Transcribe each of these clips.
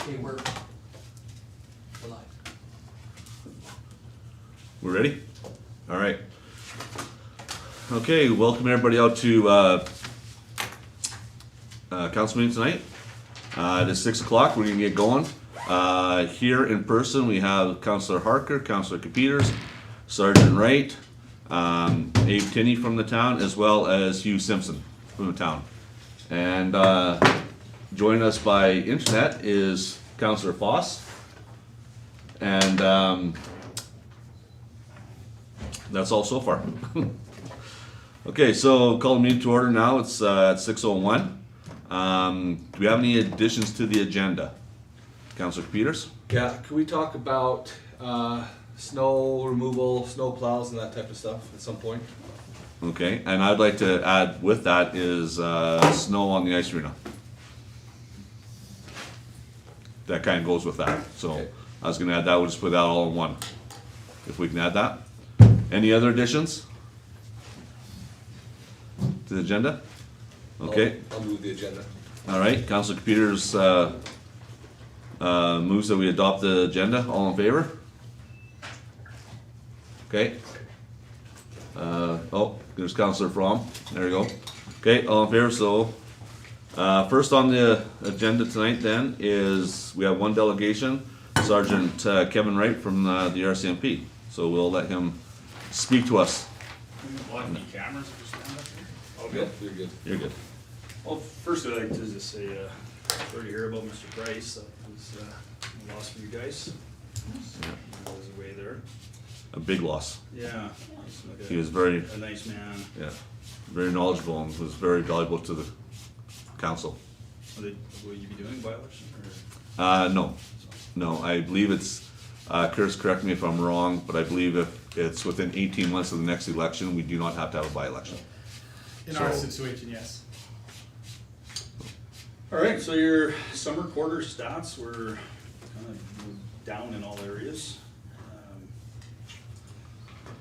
Okay, we're live. We're ready? All right. Okay, welcome everybody out to council meeting tonight. It is 6 o'clock. We're gonna get going. Here in person, we have Councillor Harker, Councillor Peters, Sergeant Wright, Abe Tinney from the town, as well as Hugh Simpson from the town. And joining us by internet is Councillor Foss. And that's all so far. Okay, so call the meeting to order now. It's at 6:01. Do we have any additions to the agenda? Councillor Peters? Yeah, could we talk about snow removal, snow plows and that type of stuff at some point? Okay, and I'd like to add with that is snow on the ice arena. That kind of goes with that, so Okay. I was gonna add that, we'll just put that all in one. If we can add that. Any other additions to the agenda? Okay, I'll move the agenda. all right, Councilor Peters moves that we adopt the agenda, all in favor? Okay. Oh, there's Councilor Fromm, there you go. Okay, all in favor, so, first on the agenda tonight then is, we have one delegation, Sergeant Kevin Wright from the RCMP. So we'll let him speak to us. Want any cameras if you stand up here? Oh, good, you're good. You're good. Well, first I'd like to just say, sorry to hear about Mr. Price, that was a loss for you guys. He was away there. A big loss. Yeah. He was very, A nice man. yeah, very knowledgeable and was very valuable to the council. Will you be doing by-election or? No, I believe it's, Chris, correct me if I'm wrong, but I believe if it's within 18 months of the next election, we do not have to have a by-election. In our So- situation, yes. All right, so your summer quarter stats were kind of down in all areas.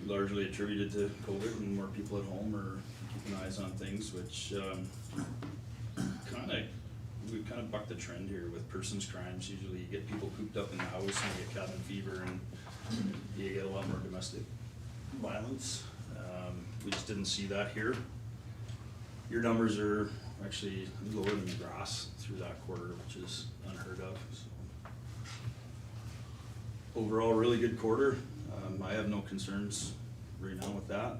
Largely attributed to COVID and more people at home are keeping eyes on things, which we've kind of bucked the trend here with persons crimes. Usually you get people cooped up in the house and you get cabin fever and you get a lot more domestic violence. We just didn't see that here. Your numbers are actually lower than the grass through that quarter, which is unheard of. So. Overall, really good quarter. I have no concerns right now with that.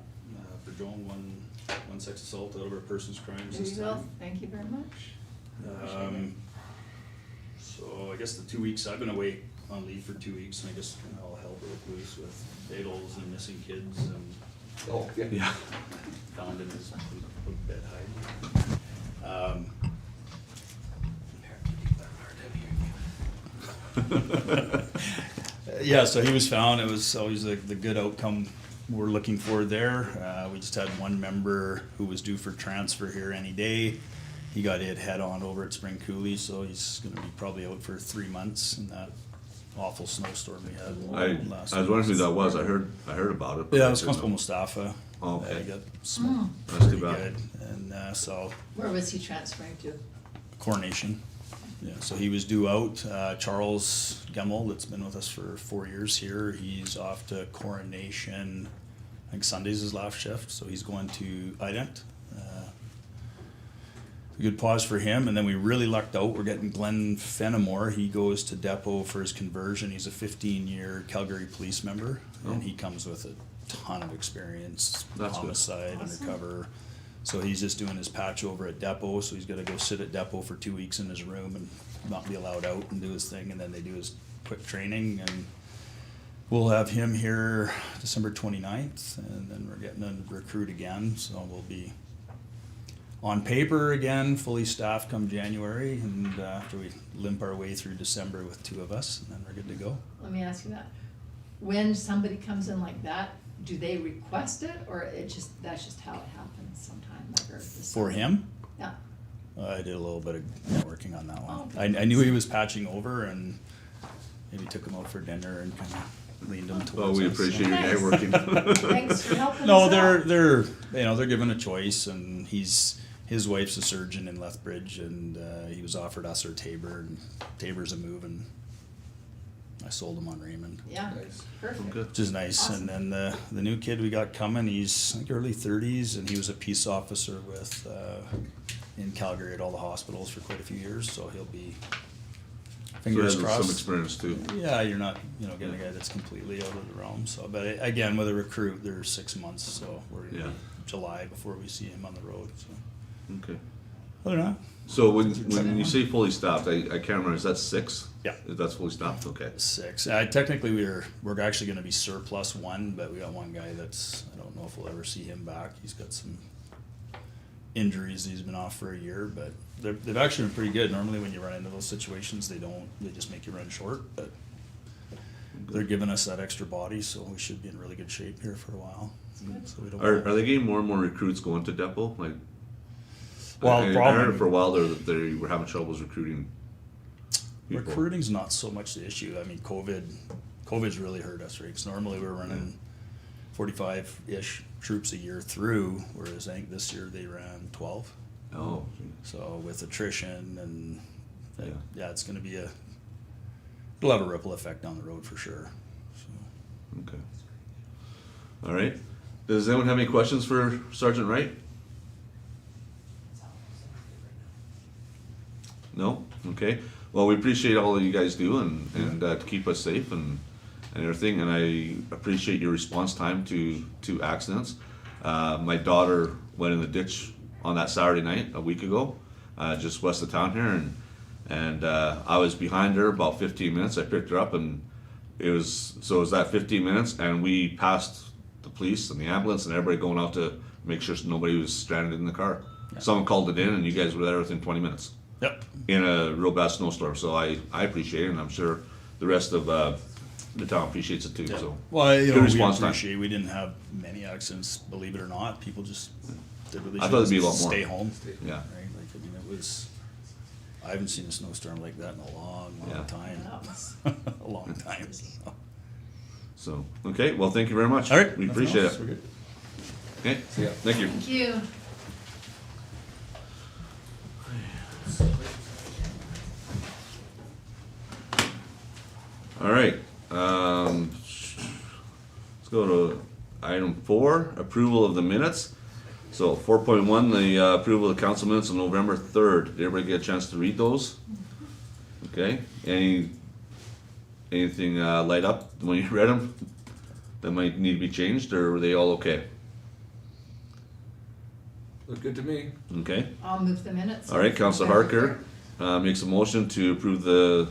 For Joan, one sex assault out of our persons crimes There this you go, time. thank you very much. So I guess the 2 weeks, I've been away on leave for 2 weeks, and I guess all hell broke loose with fatals and missing kids and Oh, yeah. Yeah. found in his bed hiding. Yeah, so he was found. It was always the good outcome we're looking for there. We just had one member who was due for transfer here any day. He got hit head on over at Spring Coulee, so he's gonna be probably out for 3 months in that awful snowstorm we had last I was wondering who that was. I heard about it. but Yeah, I it was didn't Constable know. Mustafa. Oh, okay. He got smoked That's too pretty bad. good, and so Where was he transferring to? Coronation. Yeah, so he was due out. Charles Gemmel, that's been with us for 4 years here, he's off to Coronation. I think Sunday's his last shift, so he's going to Ident. Good pause for him, and then we really lucked out. We're getting Glenn Fenimore. He goes to Depot for his conversion. He's a 15-year Calgary police member, and he comes with a ton of experience, That's good. homicide, Awesome. undercover. So he's just doing his patch over at Depot, so he's gotta go sit at Depot for 2 weeks in his room and not be allowed out and do his thing, and then they do his quick training, and we'll have him here December 29th, and then we're getting a recruit again, so we'll be on paper again, fully staffed come January, and after we limp our way through December with 2 of us, and then we're good to go. Let me ask you that. When somebody comes in like that, do they request it, or that's just how it happens sometimes? I've heard this. For him, Yeah, I did a little bit of networking on that one. Oh, okay. I knew he was patching over, and maybe took him out for dinner and kind of leaned him towards Well, we us, appreciate so. your Nice. networking. thanks for helping us No, out. they're given a choice, and he's his wife's a surgeon in Lethbridge, and he was offered us or Tabor, and Tabor's a move, and I sold him on Raymond, Yeah, Nice. perfect. Good. which is nice. Awesome. And then the new kid we got coming, he's I think early 30s, and he was a peace officer with in Calgary at all the hospitals for quite a few years, so he'll be So he fingers has crossed. some experience too. Yeah, you're not, getting a guy that's completely out of the realm, so, but again, with a recruit, there's 6 months, so we're gonna Yeah. be July before we see him on the road, so. Okay. Other than that, So when you say fully staffed, I can't remember, is that 6? Yeah. If that's fully staffed, okay. 6. Technically, we're actually gonna be surplus 1, but we got one guy that's, I don't know if we'll ever see him back. He's got some injuries, he's been off for a year, but they've actually been pretty good. Normally, when you run into those situations, they just make you run short, but they're giving us that extra body, so we should be in really good shape here for a while. So we don't Are they getting more and more recruits going to Depot? Like, Well, I problem- heard for a while they were having troubles recruiting people. Recruiting's not so much the issue. I mean, COVID's really hurt us, right? 'Cause normally we're running 45-ish troops a year through, whereas I think this year they ran 12. Oh, So with attrition and, Yeah. yeah, it's gonna be it'll have a ripple effect down the road for sure. So, okay. All right. Does anyone have any questions for Sergeant Wright? No? Okay. Well, we appreciate all that you guys do and to keep us safe and everything, and I appreciate your response time to accidents. My daughter went in the ditch on that Saturday night a week ago, just west of town here, and I was behind her about 15 minutes. I picked her up, and it was that 15 minutes, and we passed the police and the ambulance and everybody going out to make sure nobody was stranded in the car. Someone called it in, and you guys were there within 20 minutes. Yep. In a real bad snowstorm, so I appreciate it, and I'm sure the rest of the town appreciates it too, Yeah. so. Well, Good we response time. appreciate, we didn't have many accidents, believe it or not. People just did what they I thought it'd be a should, lot more. stay home. Yeah. Right, like, I mean, I haven't seen a snowstorm like that in a long, Yeah. long time. Yeah. A long time, so. So, okay, well, thank you very much. All right. We nothing appreciate else? it. We're good. Okay, Yeah. thank you. Thank you. All right, let's go to item 4, approval of the minutes. So 4.1, the approval of the council minutes on November 3rd. Did everybody get a chance to read those? Okay, anything light up when you read them that might need to be changed, or were they all okay? Look good to me. Okay, I'll move the minutes. all right, Councilor Harker makes a motion to approve the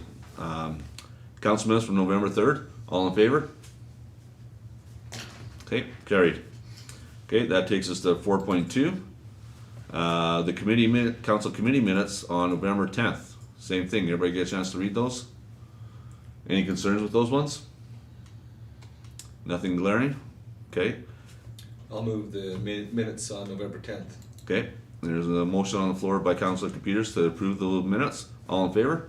council minutes from November 3rd. All in favor? Okay, carried. Okay, that takes us to 4.2. The council committee minutes on November 10th. Same thing, everybody get a chance to read those? Any concerns with those ones? Nothing glaring? Okay, I'll move the minutes on November 10th. okay. There's a motion on the floor by Councilor Peters to approve the minutes. All in favor?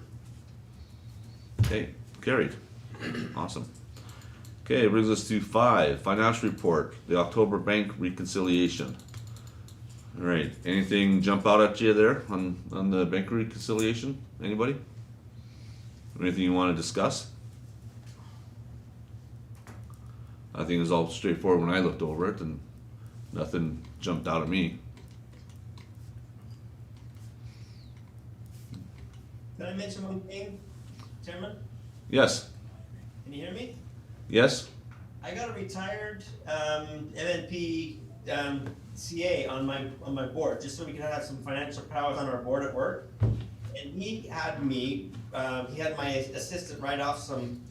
Okay, carried. Awesome. Okay, it brings us to 5, financial report, the October bank reconciliation. All right, anything jump out at you there on the bank reconciliation? Anybody? Anything you want to discuss? I think it was all straightforward when I looked over it, and nothing jumped out at me. Can I mention one thing, Chairman? Yes, Can you hear me? yes, I got a retired MNP CA on my board, just so we can have some financial powers on our board at work. And he had my assistant write off some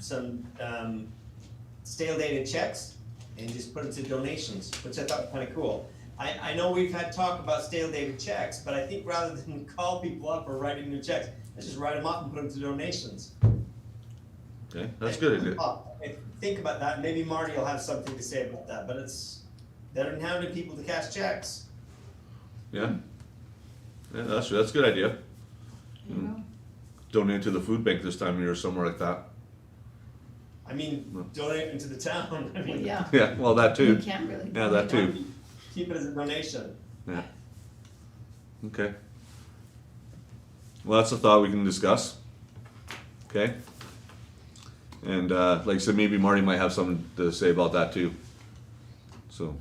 stale dated checks and just put it to donations, which I thought was kind of cool. I know we've had talk about stale dated checks, but I think rather than call people up or writing new checks, let's just write them up and put them to donations. okay, that's good. Think about that, maybe Marty will have something to say about that, but it's better than having people to cash checks. Yeah, yeah, that's a good idea. You know, Donate to the food bank this time of year or somewhere like that. I mean, donate them to the town, I mean. yeah, Yeah, well, that you too. can't really. Yeah, that too. Keep it as a donation. Yeah. Okay. Well, that's a thought we can discuss. Okay. And like I said, maybe Marty might have something to say about that too. So.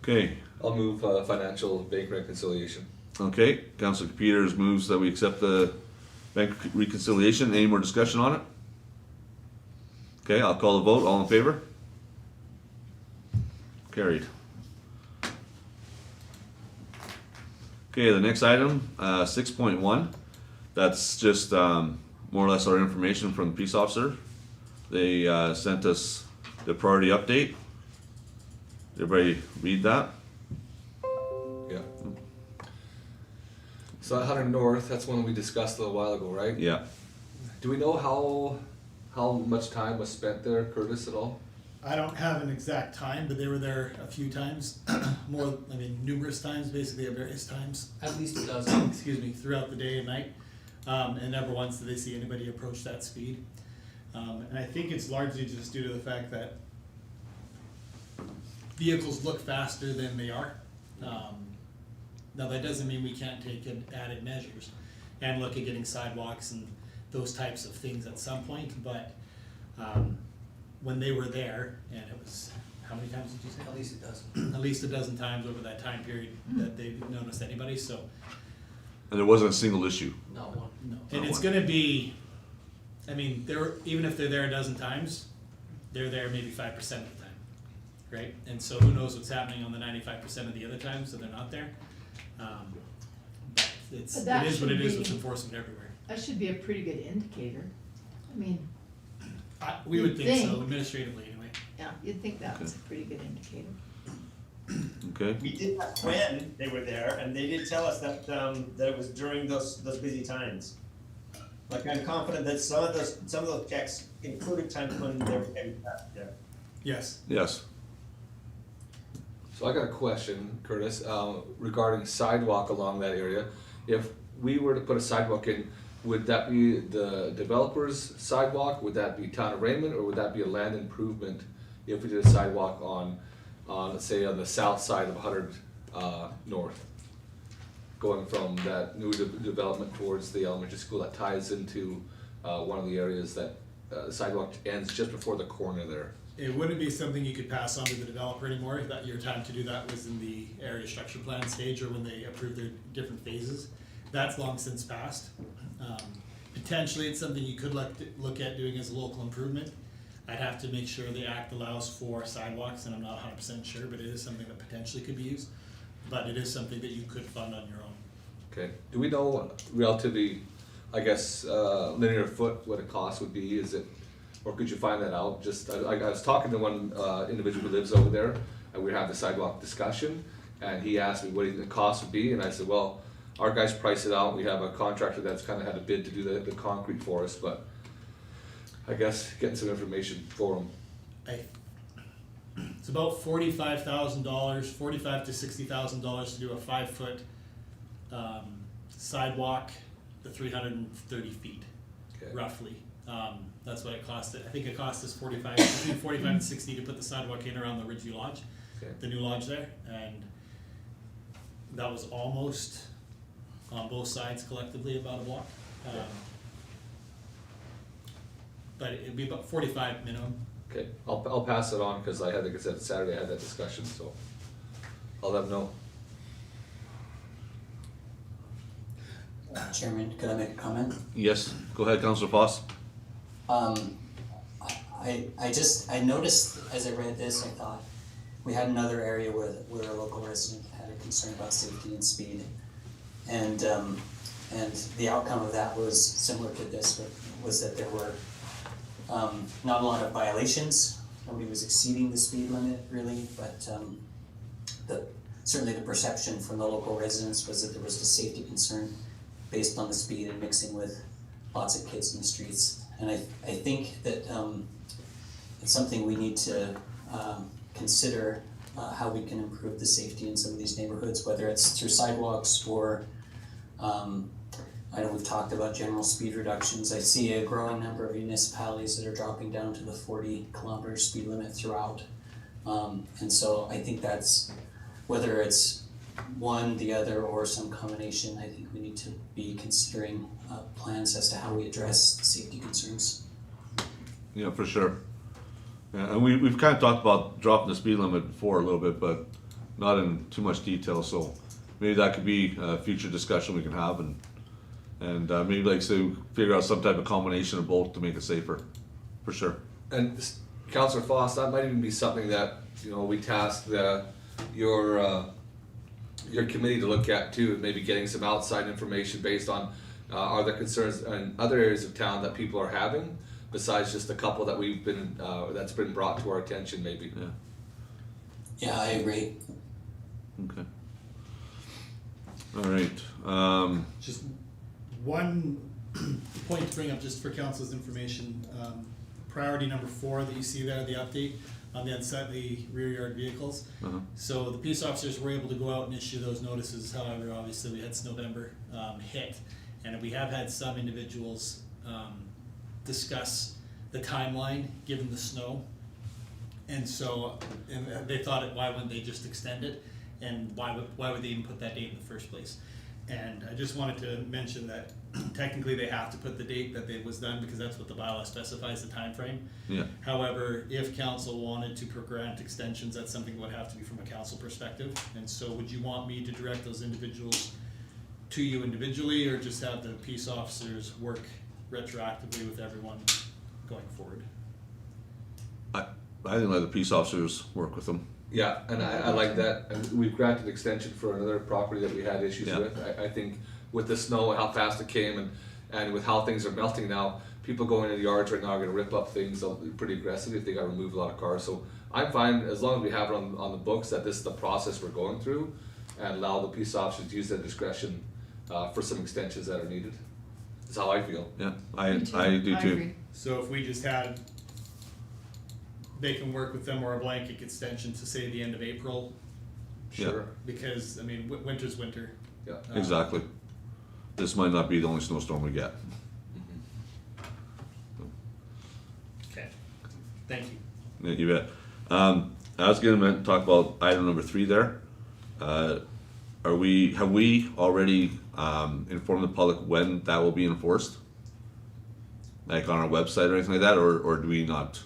Okay. I'll move financial bank reconciliation. Okay. Councilor Peters moves that we accept the bank reconciliation. Any more discussion on it? Okay, I'll call the vote. All in favor? Carried. Okay, the next item, 6.1. That's just more or less our information from the peace officer. They sent us the priority update. Everybody read that? Yeah. So 100 North, that's one we discussed a little while ago, right? Yeah. Do we know how much time was spent there, Curtis, at all? I don't have an exact time, but they were there a few times, numerous times, basically at various times. At least a dozen. Excuse me, throughout the day and night. And never once did they see anybody approach that speed. And I think it's largely just due to the fact that vehicles look faster than they are. Now that doesn't mean we can't take added measures and look at getting sidewalks and those types of things at some point, but when they were there, and it was, how many times did you say? At least a dozen. At least a dozen times over that time period that they noticed anybody, so. And there wasn't a single issue. Not one. No. Not And it's one. gonna be, even if they're there a dozen times, they're there maybe 5% of the time, right? And so who knows what's happening on the 95% of the other times that they're not there? But But it that is what it should is with be- enforcement everywhere. That should be a pretty good indicator. I mean, We would You'd think so, think. administratively anyway. yeah, you'd think that was a pretty good indicator. Okay. We did ask when they were there, and they did tell us that, that it was during those busy times. Like, I'm confident that some of those checks included times when they were getting back there. Yes. Yes. So I got a question, Curtis, regarding sidewalk along that area. If we were to put a sidewalk in, would that be the developer's sidewalk? Would that be Town of Raymond, or would that be a land improvement if we did a sidewalk on let's say on the south side of 100 North? Going from that new development towards the elementary school that ties into one of the areas that the sidewalk ends just before the corner there. It wouldn't be something you could pass on to the developer anymore, that your time to do that was in the area structure plan stage or when they approved their different phases. That's long since passed. Potentially, it's something you could look at doing as a local improvement. I'd have to make sure the act allows for sidewalks, and I'm not 100% sure, but it is something that potentially could be used. But it is something that you could fund on your own. Okay, do we know relatively, I guess, linear foot, what a cost would be, is it, or could you find that out? Just, I was talking to one individual who lives over there, and we had the sidewalk discussion, and he asked me what the cost would be, and I said, well, our guys price it out, we have a contractor that's kinda had a bid to do the concrete for us, but I guess getting some information for them. It's about $45,000, $45,000 to $60,000 to do a 5-foot sidewalk, the 330 feet, Okay. roughly. That's what it costed. I think it cost us between 45 and 60 to put the sidewalk in around the Ridgeview Lodge, Okay. the new lodge there, and that was almost on both sides collectively about a block. But it'd be about 45 minimum. Okay, I'll pass it on, cause I had, like I said, Saturday I had that discussion, so I'll let them know. Chairman, could I make a comment? Yes. Go ahead, Councilor Foss. I noticed as I read this, I thought we had another area where a local resident had a concern about safety and speed. And the outcome of that was similar to this, but was that there were not a lot of violations. Nobody was exceeding the speed limit really, but certainly the perception from the local residents was that there was a safety concern based on the speed and mixing with lots of kids in the streets. And I think that it's something we need to consider how we can improve the safety in some of these neighborhoods, whether it's through sidewalks or I know we've talked about general speed reductions. I see a growing number of municipalities that are dropping down to the 40-kilometer speed limit throughout. And so I think that's, whether it's one, the other, or some combination. I think we need to be considering plans as to how we address safety concerns. Yeah, for sure. Yeah, and we've kind of talked about dropping the speed limit before a little bit, but not in too much detail, so maybe that could be a future discussion we can have, and maybe like say figure out some type of combination of both to make it safer, for sure. And Councillor Foss, that might even be something that, you know, we task your committee to look at too, maybe getting some outside information based on are there concerns in other areas of town that people are having, besides just a couple that we've been, that's been brought to our attention maybe. Yeah. Yeah, I agree. Okay. All right. Just one point to bring up just for council's information, priority number 4 that you see there, the update on the unsightly rear yard vehicles. Uh-huh. So the peace officers were able to go out and issue those notices, however, obviously we had Snowmember hit. And we have had some individuals discuss the timeline given the snow. And so, and they thought, why wouldn't they just extend it? And why would they even put that date in the first place? And I just wanted to mention that technically they have to put the date that it was done because that's what the bylaw specifies, the time frame. Yeah. However, if council wanted to grant extensions, that's something that would have to be from a council perspective. And so would you want me to direct those individuals to you individually, or just have the peace officers work retroactively with everyone going forward? I think let the peace officers work with them. Yeah, and I like that, and we've granted extension for another property that we had issues Yeah. with. I think with the snow, how fast it came, and with how things are melting now, people going into the yards right now are gonna rip up things pretty aggressively if they gotta remove a lot of cars. So I'm fine, as long as we have it on the books, that this is the process we're going through, and allow the peace officers to use their discretion for some extensions that are needed. That's how I feel. Yeah, I Me do I too. agree. So if we just had, they can work with them or a blanket extension to say the end of April, Yeah. Sure. because, I mean, winter's winter. Yeah. Exactly. This might not be the only snowstorm we get. Okay, thank you. Yeah, you bet. I was gonna talk about item number 3 there. Have we already informed the public when that will be enforced? Like on our website or anything like that, or do we not?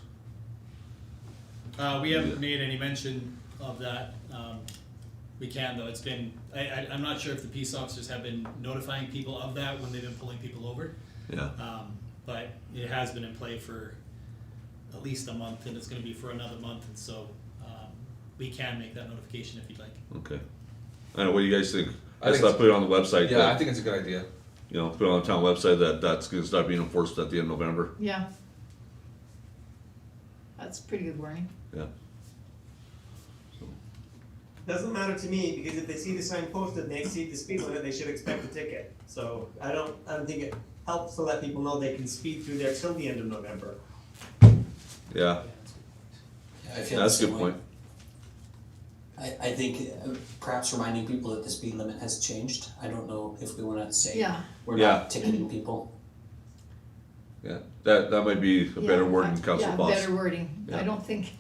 We haven't made any mention of that. We can though, it's been, I'm not sure if the peace officers have been notifying people of that when they've been pulling people over. Yeah, But it has been in play for at least a month, and it's gonna be for another month, and so, we can make that notification if you'd like. okay. I don't know, what do you guys think? I Let's think not put it on the website. Yeah, that, I think it's a good idea. you know, put it on the town website that's gonna start being enforced at the end of November. Yeah. That's pretty good warning. Yeah. Doesn't matter to me, because if they see the sign posted and they exceed the speed limit, they should expect a ticket. So I don't think it helps to let people know they can speed through there till the end of November. Yeah, Yeah, I feel that's the a same good way. point. I think perhaps reminding people that the speed limit has changed. I don't know if we wanna say Yeah. we're Yeah. not ticketing people. Yeah, that might be a better Yeah, word than Council Boss. Yeah, better wording. Yeah. I don't think,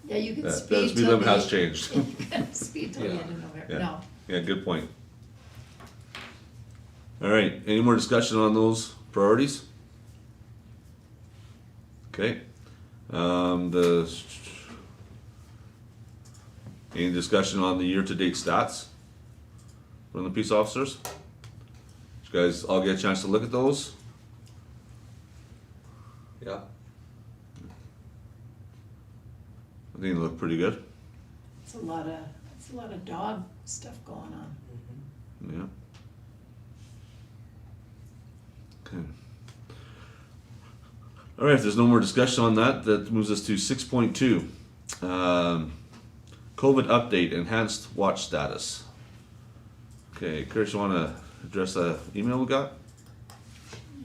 yeah, you can That speed speed till limit has the- changed. You can speed till the Yeah. end of November, Yeah. no. Yeah, good point. All right, any more discussion on those priorities? Okay, any discussion on the year-to-date stats from the peace officers? Did you guys all get a chance to look at those? Yeah. I think they look pretty good. It's a lot of dog stuff going on. Yeah. Okay. All right, if there's no more discussion on that, that moves us to 6.2. COVID update, enhanced watch status. Okay, Chris, you wanna address the email we got?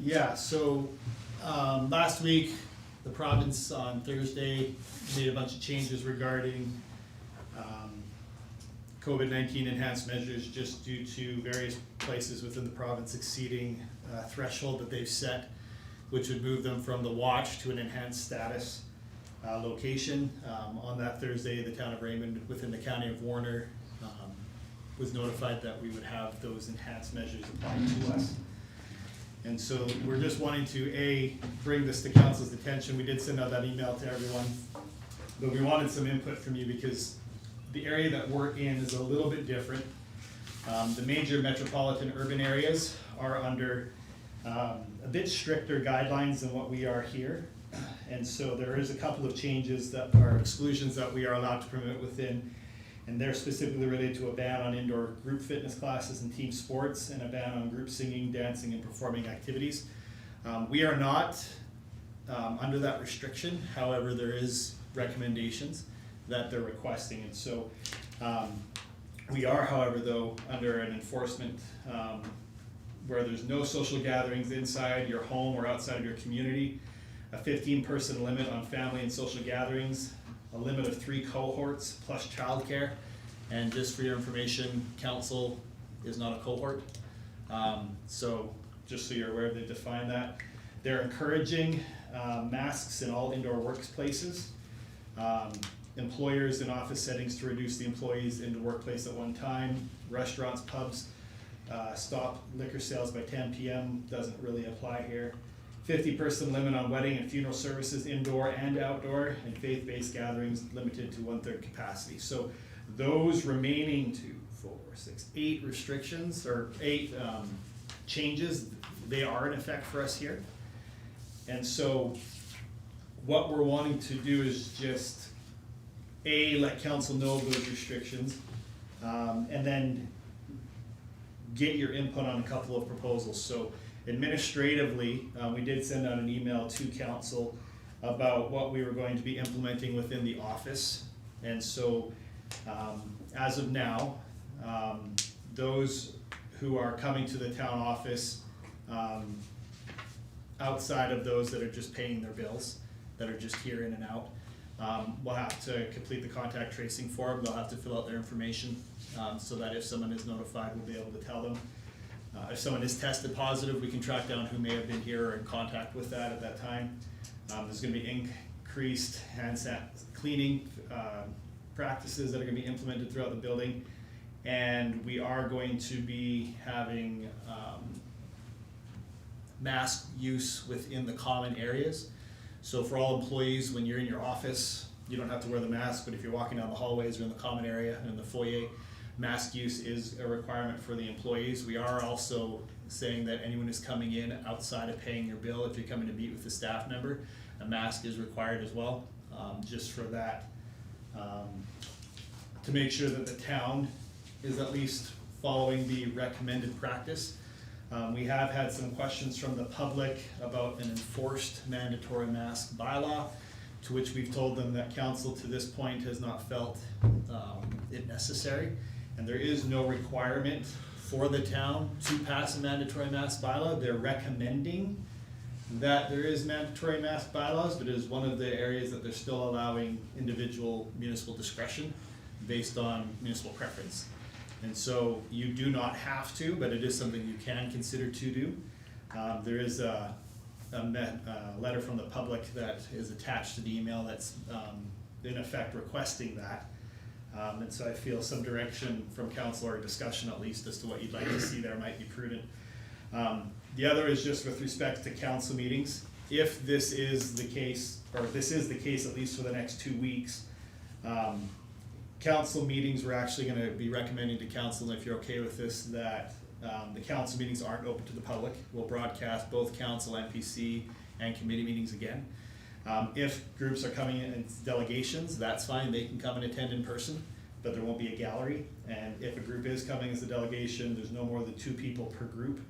Yeah, so, last week, the province on Thursday made a bunch of changes regarding, COVID-19 enhanced measures just due to various places within the province exceeding a threshold that they've set, which would move them from the watch to an enhanced status location. On that Thursday, the town of Raymond, within the county of Warner, was notified that we would have those enhanced measures applied to us. And so we're just wanting to, bring this to council's attention. We did send out that email to everyone, but we wanted some input from you because the area that we're in is a little bit different. The major metropolitan urban areas are under a bit stricter guidelines than what we are here. And so there is a couple of changes that are exclusions that we are allowed to permit within. And they're specifically related to a ban on indoor group fitness classes and team sports, and a ban on group singing, dancing, and performing activities. We are not under that restriction. However, there is recommendations that they're requesting. And so we are, however, though, under an enforcement where there's no social gatherings inside your home or outside of your community, a 15-person limit on family and social gatherings, a limit of 3 cohorts plus childcare. And just for your information, council is not a cohort. So just so you're aware, they define that. They're encouraging masks in all indoor workplaces. Employers in office settings to reduce the employees into workplace at one time. Restaurants, pubs, stop liquor sales by 10 p.m. doesn't really apply here. 50-person limit on wedding and funeral services indoor and outdoor, and faith-based gatherings limited to 1/3 capacity. So those remaining 8 restrictions, or 8 changes, they are in effect for us here. And so what we're wanting to do is just let council know of those restrictions, and then get your input on a couple of proposals. So administratively, we did send out an email to council about what we were going to be implementing within the office. And so as of now, those who are coming to the town office, outside of those that are just paying their bills, that are just here in and out, will have to complete the contact tracing form. They'll have to fill out their information, so that if someone is notified, we'll be able to tell them. If someone is tested positive, we can track down who may have been here or in contact with that at that time. There's gonna be increased hand cleaning practices that are gonna be implemented throughout the building. And we are going to be having mask use within the common areas. So for all employees, when you're in your office, you don't have to wear the mask, but if you're walking down the hallways or in the common area and in the foyer, mask use is a requirement for the employees. We are also saying that anyone who's coming in outside of paying your bill, if you're coming to meet with a staff member, a mask is required as well, just for that, to make sure that the town is at least following the recommended practice. We have had some questions from the public about an enforced mandatory mask bylaw, to which we've told them that council to this point has not felt it necessary. And there is no requirement for the town to pass a mandatory mask bylaw. They're recommending that there is mandatory mask bylaws, but it is one of the areas that they're still allowing individual municipal discretion based on municipal preference. And so you do not have to, but it is something you can consider to do. There is a letter from the public that is attached to the email that's in effect requesting that. And so I feel some direction from council, or discussion at least, as to what you'd like to see there might be prudent. The other is just with respect to council meetings. If this is the case, or if this is the case at least for the next 2 weeks, council meetings, we're actually gonna be recommending to council, and if you're okay with this, that the council meetings aren't open to the public. We'll broadcast both council, NPC, and committee meetings again. If groups are coming in as delegations, that's fine, they can come and attend in person, but there won't be a gallery. And if a group is coming as a delegation, there's no more than 2 people per group.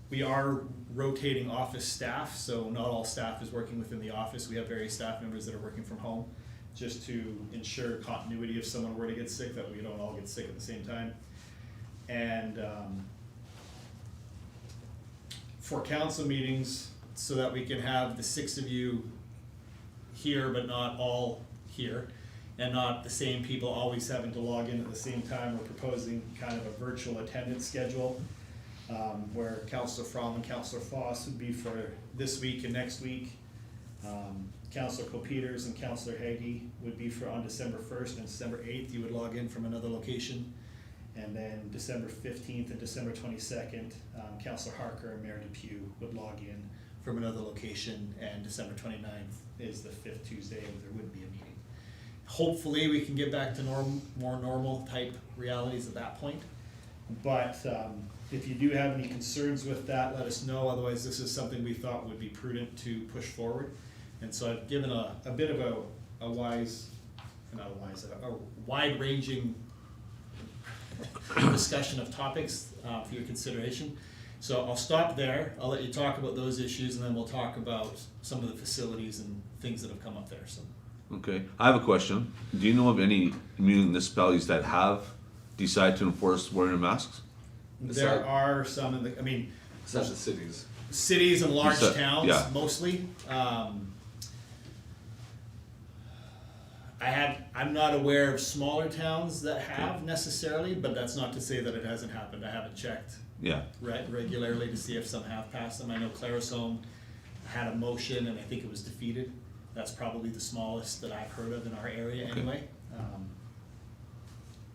We are rotating office staff, so not all staff is working within the office. We have various staff members that are working from home, just to ensure continuity if someone were to get sick, that we don't all get sick at the same time. And for council meetings, so that we can have the 6 of you here, but not all here, and not the same people always having to log in at the same time, we're proposing kind of a virtual attendance schedule, where Councillor Fromm and Councillor Foss would be for this week and next week, Councillor Copeters and Councillor Haggy would be on December 1st and December 8th. You would log in from another location. And then December 15th and December 22nd, Councillor Harker and Mayor Depew would log in from another location. And December 29th is the 5th Tuesday, and there wouldn't be a meeting. Hopefully we can get back to more normal type realities at that point. But if you do have any concerns with that, let us know. Otherwise, this is something we thought would be prudent to push forward. And so I've given a bit of a wide-ranging discussion of topics for your consideration. So I'll stop there. I'll let you talk about those issues, and then we'll talk about some of the facilities and things that have come up there. So. Okay, I have a question. Do you know of any municipalities that have decided to enforce wearing masks? There are some in the, It's not the cities. cities and large said- towns yeah. mostly. I'm not aware of smaller towns that have necessarily, but that's not to say that it hasn't happened. I haven't checked Yeah, regularly to see if some have passed them. I know Clarisholm had a motion and I think it was defeated. That's probably the smallest that I've heard of in our area anyway.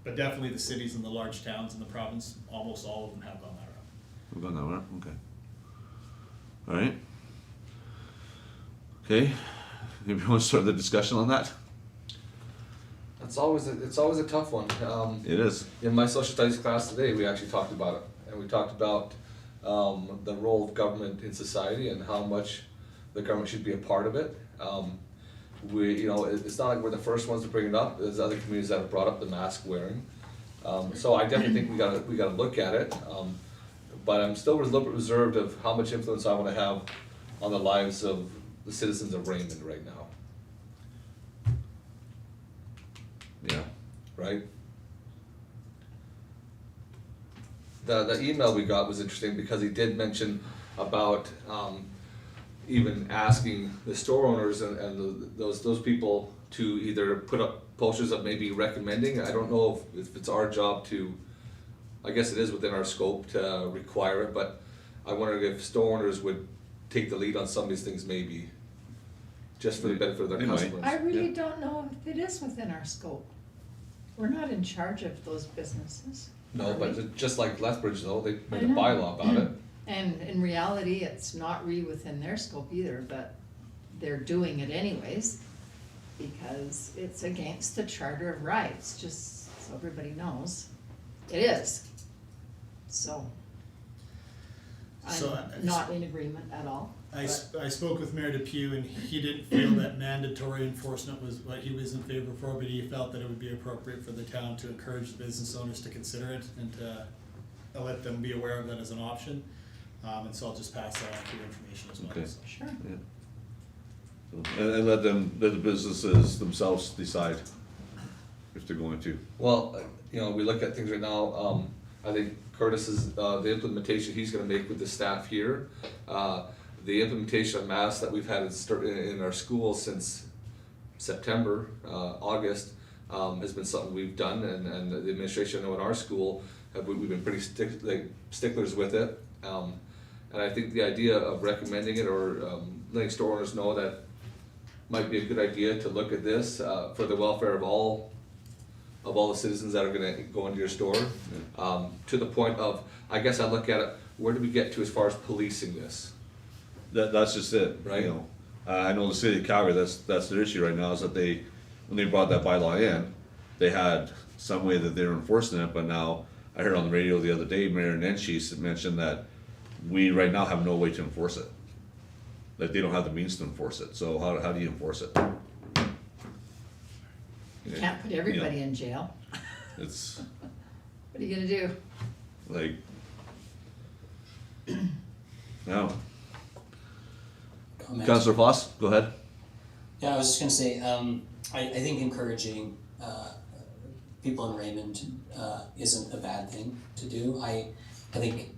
But definitely the cities and the large towns in the province, almost all of them have gone that route. we've gone that way, okay. All right. Okay, maybe want to start the discussion on that? It's always a tough one. It is. In my social studies class today, we actually talked about it, and we talked about the role of government in society and how much the government should be a part of it. It's not like we're the first ones to bring it up. There's other communities that have brought up the mask wearing. So I definitely think we gotta look at it. But I'm still a little bit reserved of how much influence I want to have on the lives of the citizens of Raymond right now. Yeah. Right? The email we got was interesting because he did mention about even asking the store owners and those people to either put up posters of maybe recommending. I don't know if it's our job to, I guess it is within our scope to require it, but I wonder if store owners would take the lead on some of these things maybe, just for the benefit of their They might. customers. I really don't know if it is within our scope. We're not in charge of those businesses. No, are we? but just like Lethbridge though, they made a I know. bylaw about it. And in reality, it's not really within their scope either, but they're doing it anyways because it's against the Charter of Rights, just so everybody knows. It is. So So, I'm not in agreement at all. I but- spoke with Mayor Depew and he didn't feel that mandatory enforcement was what he was in favor for, but he felt that it would be appropriate for the town to encourage the business owners to consider it and to let them be aware of that as an option. And so I'll just pass that on to your information as well. Okay. So. Sure. And let the businesses themselves decide if they're going to. Well, we look at things right now, I think Curtis is, the implementation he's gonna make with the staff here, the implementation of masks that we've had in our schools since September, August, has been something we've done, and the administration, I know in our school, we've been pretty sticklers with it. And I think the idea of recommending it or letting store owners know that might be a good idea to look at this for the welfare of all the citizens that are gonna go into your store. To the point of, I guess I look at it, where do we get to as far as policing this? That's just it, Right. you know. I know the city of Calgary, that's their issue right now, is that when they brought that bylaw in, they had some way that they were enforcing it, but now, I heard on the radio the other day, Mayor Nenshi mentioned that we right now have no way to enforce it. Like, they don't have the means to enforce it, so how do you enforce it? You can't put everybody in jail. It's What are you gonna do? like, no. Comment. Councillor Foss, go ahead. Yeah, I was just gonna say, I think encouraging people in Raymond isn't a bad thing to do. I think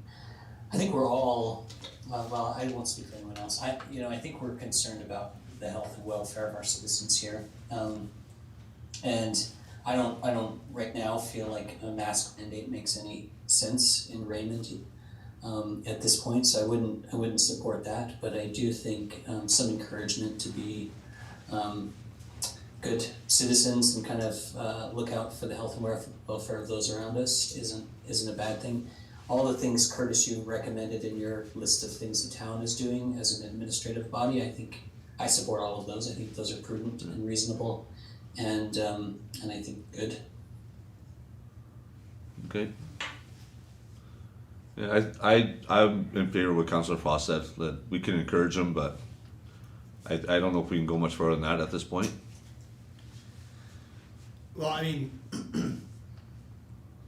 we're all, well, I won't speak for anyone else. I think we're concerned about the health and welfare of our citizens here. And I don't right now feel like a mask mandate makes any sense in Raymond. at this point, so I wouldn't support that, but I do think, some encouragement to be, good citizens and kind of, look out for the health and welfare of those around us isn't a bad thing. All the things, Curtis, you recommended in your list of things the town is doing as an administrative body, I support all of those. I think those are prudent and reasonable and I think good. Okay. Yeah, I'm in favor of what Councillor Foss said, that we can encourage them, but I don't know if we can go much further than that at this point. Well, I mean,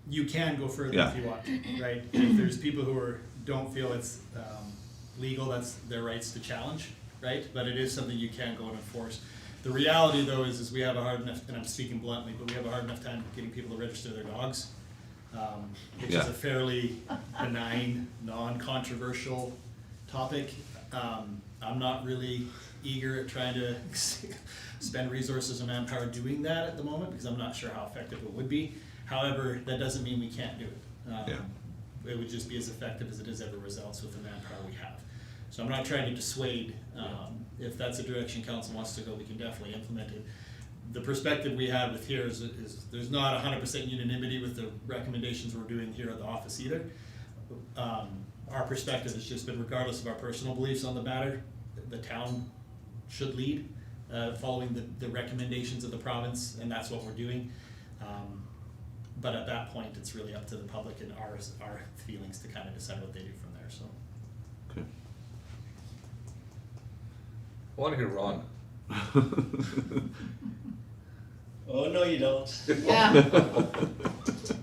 you can go further Yeah. if you want to, right? If there's people who don't feel it's legal, that's their rights to challenge, right? But it is something you can go and enforce. The reality though is we have a hard enough, and I'm speaking bluntly, but we have a hard enough time getting people to register their dogs. Which Yeah. is a fairly benign, non-controversial topic. I'm not really eager at trying to spend resources and manpower doing that at the moment because I'm not sure how effective it would be. However, that doesn't mean we can't do it. Yeah. It would just be as effective as it is everywhere else with the manpower we have. So I'm not trying to dissuade. If that's a direction council wants to go, we can definitely implement it. The perspective we had with here is there's not 100% unanimity with the recommendations we're doing here at the office either. Our perspective has just been, regardless of our personal beliefs on the matter, the town should lead, following the recommendations of the province, and that's what we're doing. But at that point, it's really up to the public and our feelings to kind of decide what they do from there, so. Okay. I wanna hear Ron. Oh, no, you don't. Yeah,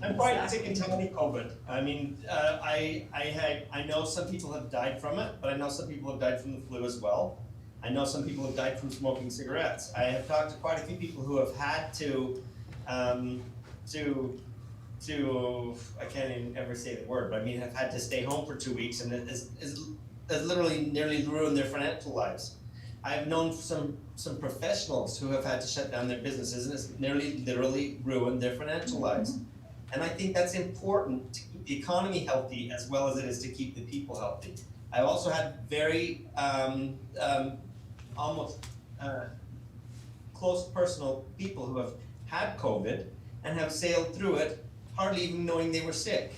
I'm quite sick and tired of COVID. I mean, I know some people have died from it, but I know some people have died from the flu as well. I know some people have died from smoking cigarettes. I have talked to quite a few people who have had to I can't even ever say the word, but I mean, have had to stay home for 2 weeks, and it is literally nearly ruined their financial lives. I've known some professionals who have had to shut down their businesses, and it's nearly literally ruined their financial lives. And I think that's important to keep the economy healthy as well as it is to keep the people healthy. I also had very almost close personal people who have had COVID and have sailed through it, hardly even knowing they were sick.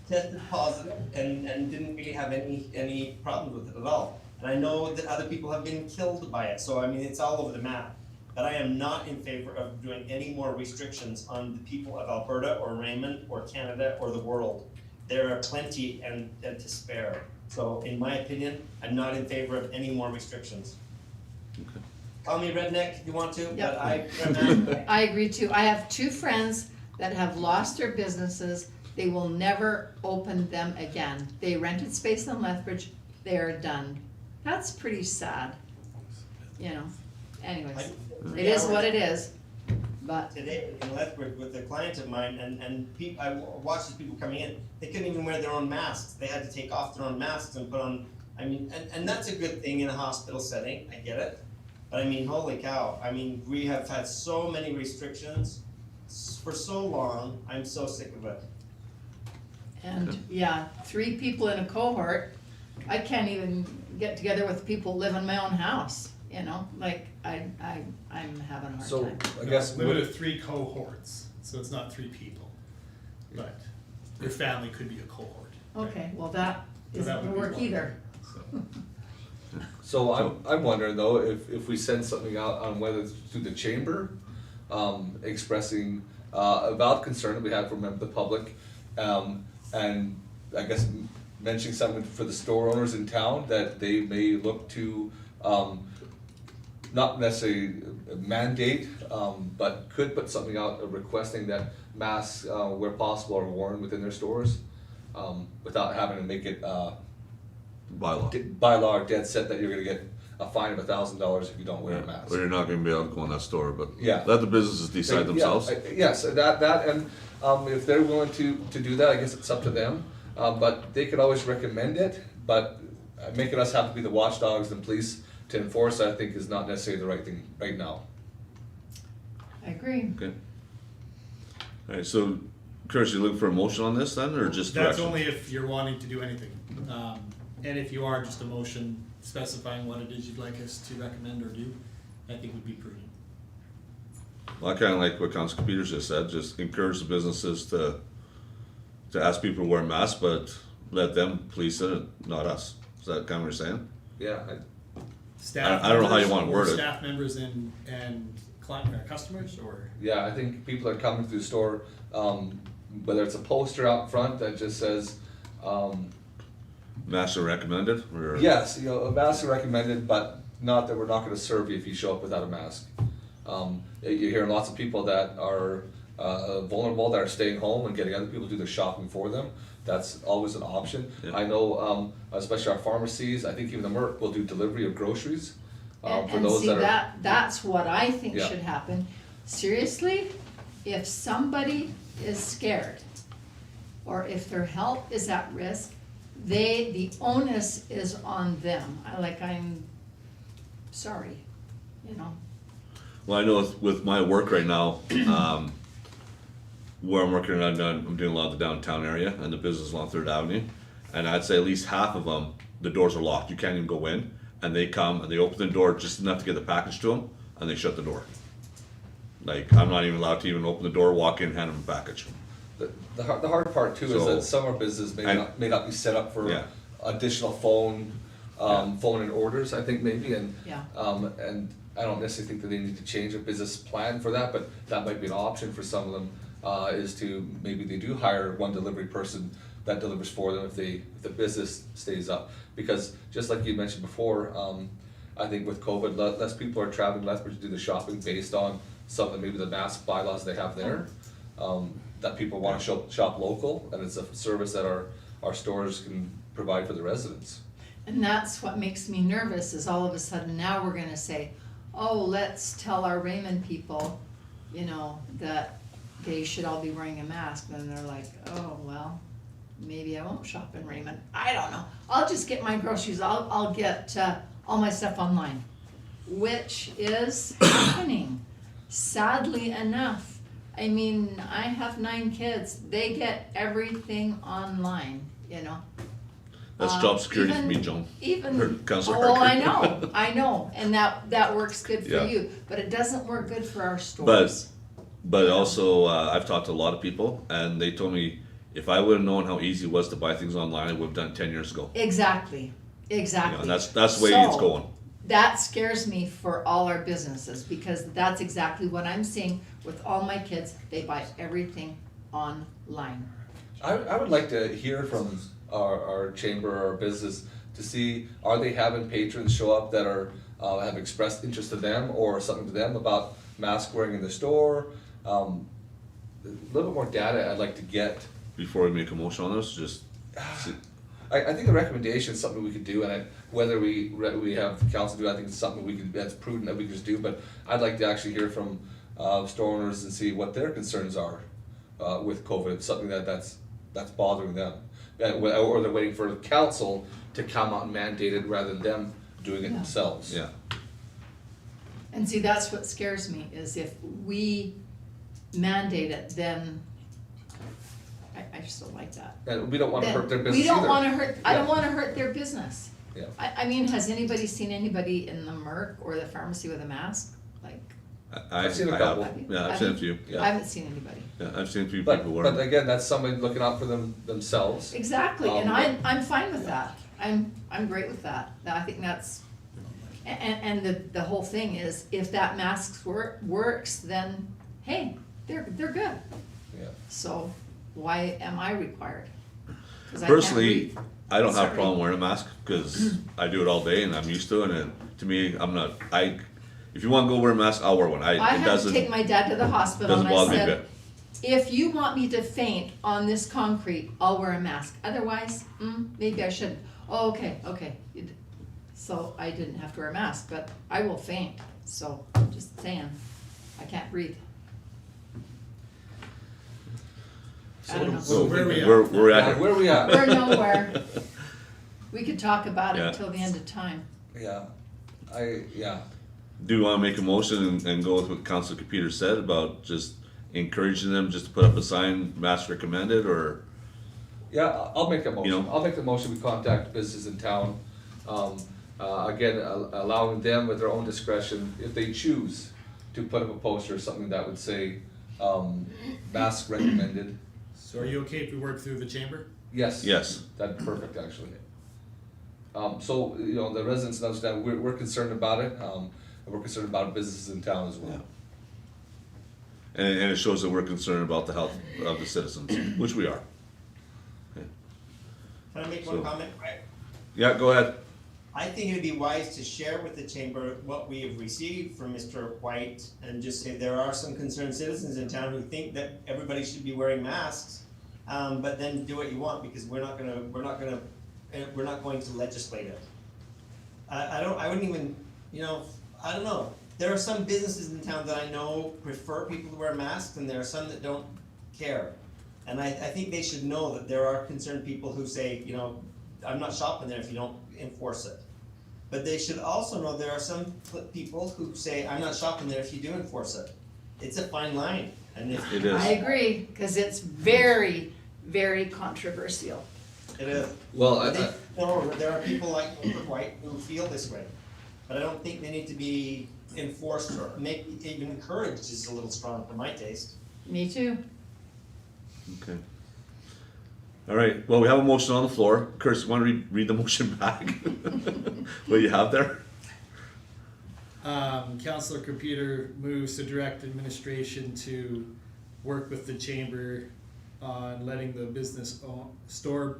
Tested positive and didn't really have any problems with it at all. And I know that other people have been killed by it, so I mean, it's all over the map. But I am not in favor of doing any more restrictions on the people of Alberta or Raymond or Canada or the world. There are plenty and to spare. So in my opinion, I'm not in favor of any more restrictions. Okay. Call me redneck if you want to, Yep. but I agree too. I have 2 friends that have lost their businesses. They will never open them again. They rented space in Lethbridge, they're done. That's pretty sad, you know, anyways, it is what it is, but, today in Lethbridge with a client of mine, and I watched these people coming in, they couldn't even wear their own masks. They had to take off their own masks and put on, I mean, and that's a good thing in a hospital setting, I get it. But I mean, holy cow, I mean, we have had so many restrictions for so long, I'm so sick of it. and, yeah, 3 people in a cohort, I can't even get together with people who live in my own house, you know, like, I'm having a hard So, time. I guess, Limit of 3 cohorts, so it's not 3 people. But your family could be a cohort. right? Okay, well, that So isn't that would gonna be work one. either. so I'm wondering though, if we send something out on whether it's through the chamber, expressing, a valid concern that we have from the public, and I guess mentioning something for the store owners in town that they may look to, not necessarily mandate, but could put something out requesting that masks, where possible, are worn within their stores, without having to make it, Bylaw. bylaw or dead set that you're gonna get a fine of $1,000 if you don't wear a mask. Or you're not gonna be able to go in that store, but Yeah. let the businesses decide Yeah, themselves. Yes, that, and, if they're willing to do that, I guess it's up to them, but they could always recommend it, but making us have to be the watchdogs and police to enforce, I think, is not necessarily the right thing right now. I agree. Okay. Alright, so Chris, you looking for a motion on this then, or just That's direction? only if you're wanting to do anything. And if you are, just a motion specifying what it is you'd like us to recommend or do, I think would be prudent. Well, I kinda like what Council Peters just said, just encourage the businesses to ask people to wear masks, but let them police it, not us. Is that kinda what you're saying? Yeah, Staff I don't know how you members wanna or word it. Staff members and client, customers, or? yeah, I think people are coming through the store, whether it's a poster out front that just says, Masks are recommended, or? yes, you know, masks are recommended, but not that we're not gonna serve you if you show up without a mask. You're hearing lots of people that are vulnerable, that are staying home and getting other people to do their shopping for them. That's always an option. Yeah. I know, especially our pharmacies, I think even the Merc will do delivery of groceries, And, for and those see, that are. that's what I think Yeah. should happen. Seriously, if somebody is scared, or if their health is at risk, the onus is on them. I'm sorry, you know. Well, I know with my work right now, where I'm working on, I'm doing a lot of the downtown area and the business along Third Avenue. And I'd say at least half of them, the doors are locked. You can't even go in. And they come and they open the door just enough to get the package to them, and they shut the door. Like, I'm not even allowed to even open the door, walk in, hand them a package. The hard part too is So- that some of our businesses And- may not be set up for Yeah. additional phone and orders, I think maybe, and Yeah. and I don't necessarily think that they need to change a business plan for that, but that might be an option for some of them, is to, maybe they do hire one delivery person that delivers for them if the business stays up. Because just like you mentioned before, I think with COVID, less people are traveling, less people do the shopping based on some of maybe the mask bylaws they have there. That people wanna shop local, and it's a service that our stores can provide for the residents. And that's what makes me nervous, is all of a sudden now we're gonna say, oh, let's tell our Raymond people, you know, that they should all be wearing a mask, and they're like, oh, well, maybe I won't shop in Raymond, I don't know. I'll just get my groceries, I'll get, all my stuff online, which is happening, sadly enough. I mean, I have 9 kids, they get everything online, you know. That's job security for me, even- Joan. Even, Or Councillor well, I Harker. know, and that works good for Yeah. you, but it doesn't work good for our stores. But also, I've talked to a lot of people, and they told me if I would have known how easy it was to buy things online, I would have done it 10 years ago. Exactly, You know, exactly. and that's the way it's So, going. That scares me for all our businesses, because that's exactly what I'm seeing with all my kids, they buy everything online. I would like to hear from our chamber, our business, to see, are they having patrons show up that are, have expressed interest to them or something to them about mask wearing in the store? A little bit more data I'd like to get. Before we make a motion on this, just see, I think a recommendation is something we could do, and whether we have the council do, I think it's something that's prudent that we could just do, but I'd like to actually hear from store owners and see what their concerns are with COVID, something that's bothering them. Or they're waiting for the council to come out and mandate it rather than them doing it Yeah. themselves. yeah. And see, that's what scares me, is if we mandate it, then I just don't like that. And we don't wanna hurt their Then business we don't either. wanna hurt, I don't Yeah. wanna hurt their business. Yeah. I mean, has anybody seen anybody in the Merc or the pharmacy with a mask? Like, I've seen a I couple. have. Yeah, I've seen a few. Yeah. I haven't seen anybody. Yeah, I've seen a few But people but wear. again, that's somebody looking out for themselves. Exactly, and Um, I'm fine with that. I'm great with that. I think that's, and the whole thing is, if that mask works, then, hey, they're good. Yeah. So why am I required? 'Cause I can't Personally, breathe. I don't have a Sorry. problem wearing a mask because I do it all day and I'm used to it. And to me, if you want to go wear a mask, I'll wear one. I It had to doesn't take my dad to the hospital doesn't and I bother me a said, bit. if you want me to faint on this concrete, I'll wear a mask. Otherwise, maybe I shouldn't. Oh, okay. So I didn't have to wear a mask, but I will faint. So I'm just saying, I can't breathe. I don't know. So Where we at? we're Yeah, at. where are we at? We're nowhere. We could talk about Yeah. it till the end of time. Yeah, Do you want to make a motion and go with what Councilor Peter said about just encouraging them just to put up a sign, mask recommended, or, Yeah, I'll make that motion. You know? I'll make the motion, we contact businesses in town. Again, allowing them with their own discretion, if they choose to put up a poster or something that would say, mask recommended. So are you okay if we work through the chamber? Yes. yes, That'd be perfect, actually. So, you know, the residents understand, we're concerned about it, and we're concerned about businesses in town as well. and it shows that we're concerned about the health of the citizens, which we are. Can I make So- one comment, right? Yeah, go ahead. I think it'd be wise to share with the chamber what we have received from Mr. White and just say there are some concerned citizens in town who think that everybody should be wearing masks. But then do what you want because we're not going to legislate it. I wouldn't even, I don't know. There are some businesses in town that I know prefer people to wear masks and there are some that don't care. And I think they should know that there are concerned people who say, I'm not shopping there if you don't enforce it. But they should also know there are some people who say, I'm not shopping there if you do enforce it. It's a fine line, and if It is. I agree, cause it's very, very controversial. it is. Well, No, there are people like Mr. White who feel this way, but I don't think they need to be enforced or even encouraged is a little strong for my taste. Me too. Okay. All right, well, we have a motion on the floor. Curtis, want to read the motion back? What you have there? Councillor Computer moves to direct administration to work with the chamber on letting the store,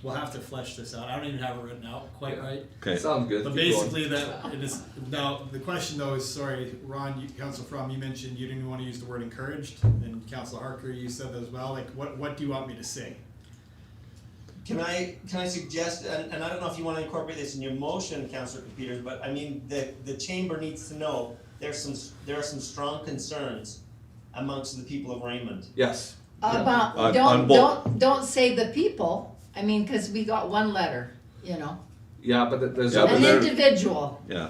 we'll have to flesh this out, I don't even have it written out quite right. Okay, sounds good. But Keep going. basically that, it is, now, the question though is, sorry, Ron, Councillor Fromm, you mentioned you didn't want to use the word encouraged, and Councillor Harker, you said that as well, like, what do you want me to say? Can I suggest, and I don't know if you wanna incorporate this in your motion, Councillor Peters, but I mean, the chamber needs to know there are some strong concerns amongst the people of Raymond. Yes. About, On both. don't say the people, I mean, cause we got one letter, Yeah, but there's. Yeah, but an there- individual. yeah.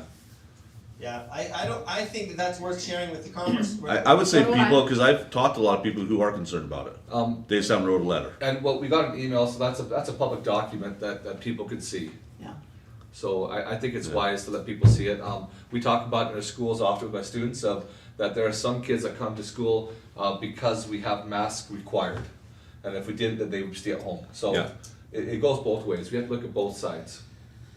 Yeah, I think that's worth sharing with the commerce. I would say So do I. people, because I've talked to a lot of people who are concerned about it. They just haven't wrote a letter. And well, we got an email, so that's a public document that people can see. Yeah. So I think it's Yeah. wise to let people see it. We talk about in our schools often with my students that there are some kids that come to school because we have masks required. And if we didn't, then they would stay at home. So Yeah. it goes both ways. We have to look at both sides.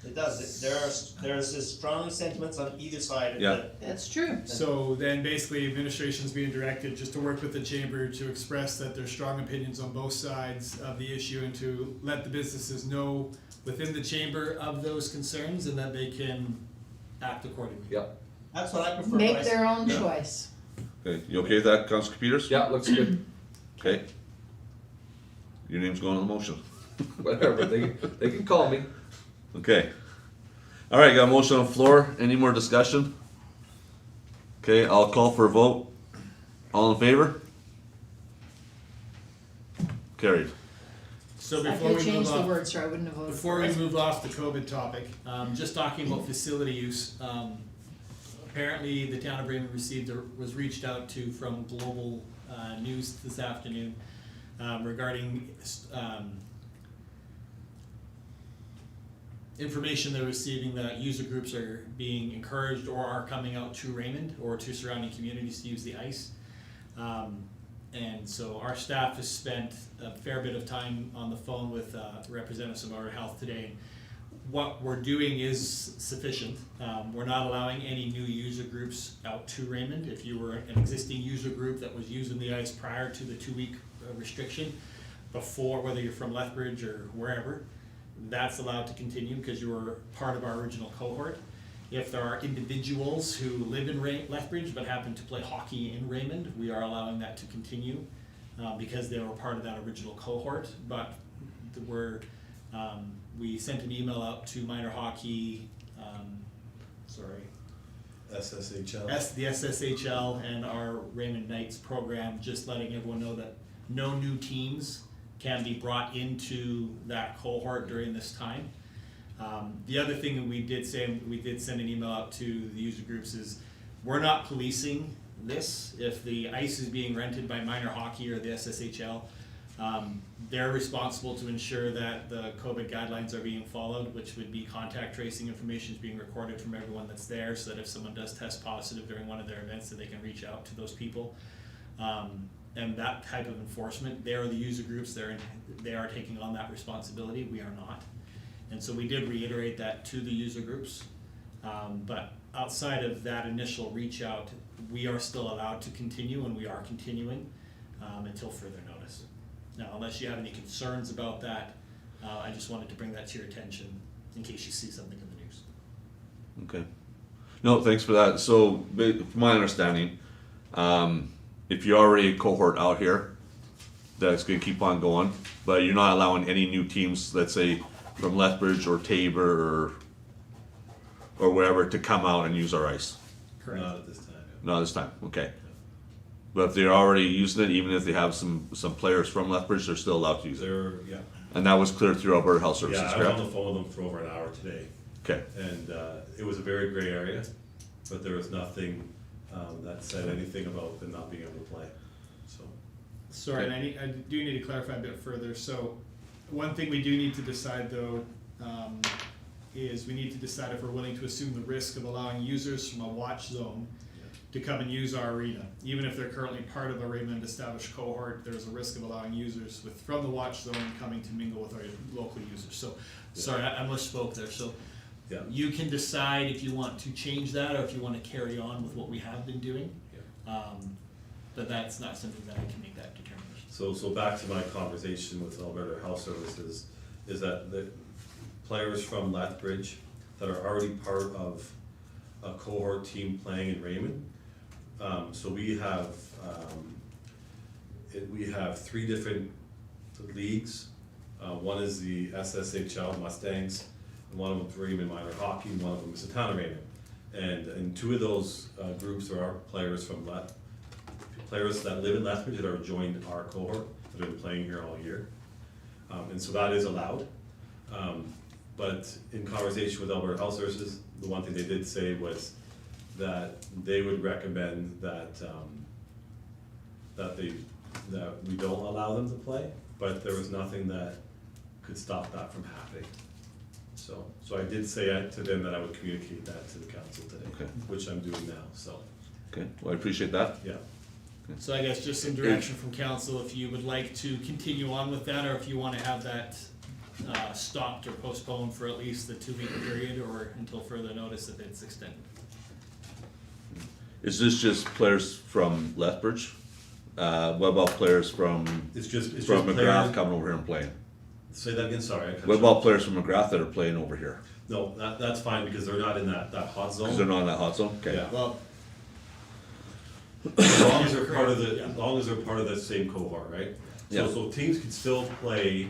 It does, there's as strong sentiments on either side of Yeah. it. That's true. So then basically administration's being directed just to work with the chamber to express that there's strong opinions on both sides of the issue and to let the businesses know within the chamber of those concerns and that they can act accordingly. Yep. That's what I prefer. Make but I- their own Yeah. choice. Okay, you okay with that, Councilor Peters? Yeah, looks good. Okay. Your name's going on the motion. Whatever, they can call me. Okay. All right, got a motion on the floor. Any more discussion? Okay, I'll call for a vote. All in favor? Carried. So I before could we change move the on. words or I wouldn't have voted Before for we it. move off the COVID topic, just talking about facility use, apparently the town of Raymond was reached out to from Global News this afternoon regarding information they're receiving that user groups are being encouraged or are coming out to Raymond or to surrounding communities to use the ice. And so our staff has spent a fair bit of time on the phone with representatives of our health today. What we're doing is sufficient. We're not allowing any new user groups out to Raymond. If you were an existing user group that was using the ice prior to the 2-week restriction, before, whether you're from Lethbridge or wherever, that's allowed to continue because you were part of our original cohort. If there are individuals who live in Lethbridge but happen to play hockey in Raymond, we are allowing that to continue because they were part of that original cohort. But we sent an email out to minor hockey, SSHL. the SSHL and our Raymond Knights program, just letting everyone know that no new teams can be brought into that cohort during this time. The other thing that we did send an email out to the user groups is we're not policing this. If the ice is being rented by minor hockey or the SSHL, they're responsible to ensure that the COVID guidelines are being followed, which would be contact tracing information is being recorded from everyone that's there, so that if someone does test positive during one of their events, that they can reach out to those people. And that type of enforcement, they are the user groups, they are taking on that responsibility, we are not. And so we did reiterate that to the user groups. But outside of that initial reach out, we are still allowed to continue, and we are continuing until further notice. Now, unless you have any concerns about that, I just wanted to bring that to your attention in case you see something in the news. Okay. No, thanks for that. So, from my understanding, if you're already a cohort out here, that's going to keep on going, but you're not allowing any new teams, let's say from Lethbridge or Tabor or wherever, to come out and use our ice. Correct. Not at this time. Not this time, okay. But if they're already using it, even if they have some players from Lethbridge, they're still allowed to use it. They're, yeah. And that was clear through Alberta Health Services, Yeah, I was correct? on the phone with them for over an hour today, Okay, and it was a very gray area, but there was nothing that said anything about them not being able to play, so. Sorry, and I do need to clarify a bit further. So one thing we do need to decide though, is we need to decide if we're willing to assume the risk of allowing users from a watch zone to come and use our arena. Even if they're currently part of a Raymond established cohort, there's a risk of allowing users from the watch zone coming to mingle with our local users. So, sorry, I misspoke there. So Yeah. you can decide if you want to change that or if you want to carry on with what we have been doing. But that's not something that I can make that determination. So back to my conversation with Alberta Health Services, is that the players from Lethbridge that are already part of a cohort team playing in Raymond, so we have 3 different leagues. One is the SSHL Mustangs, and one of them is Raymond Minor Hockey, and one of them is the town of Raymond. And in 2 of those groups, there are players players that live in Lethbridge that are joined our cohort, that have been playing here all year. And so that is allowed. But in conversation with Alberta Health Services, the one thing they did say was that they would recommend that that we don't allow them to play, but there was nothing that could stop that from happening. So I did say to them that I would communicate that to the council today, Okay. which I'm doing now, so, okay, well, I appreciate that. yeah. So I guess just some direction from council if you would like to continue on with that, or if you want to have that stopped or postponed for at least the 2-week period, or until further notice if it's extended. Is this just players from Lethbridge? What about players from It's just McGrath players. coming over here and playing? Say that again, sorry. I cut What you off. about players from McGrath that are playing over here? No, that's fine, because they're not in that hot zone. Because they're not in that hot zone? Okay. Yeah. Well, As long as they're part of Yeah. as long as they're part of the same cohort, right? Yeah. So teams can still play,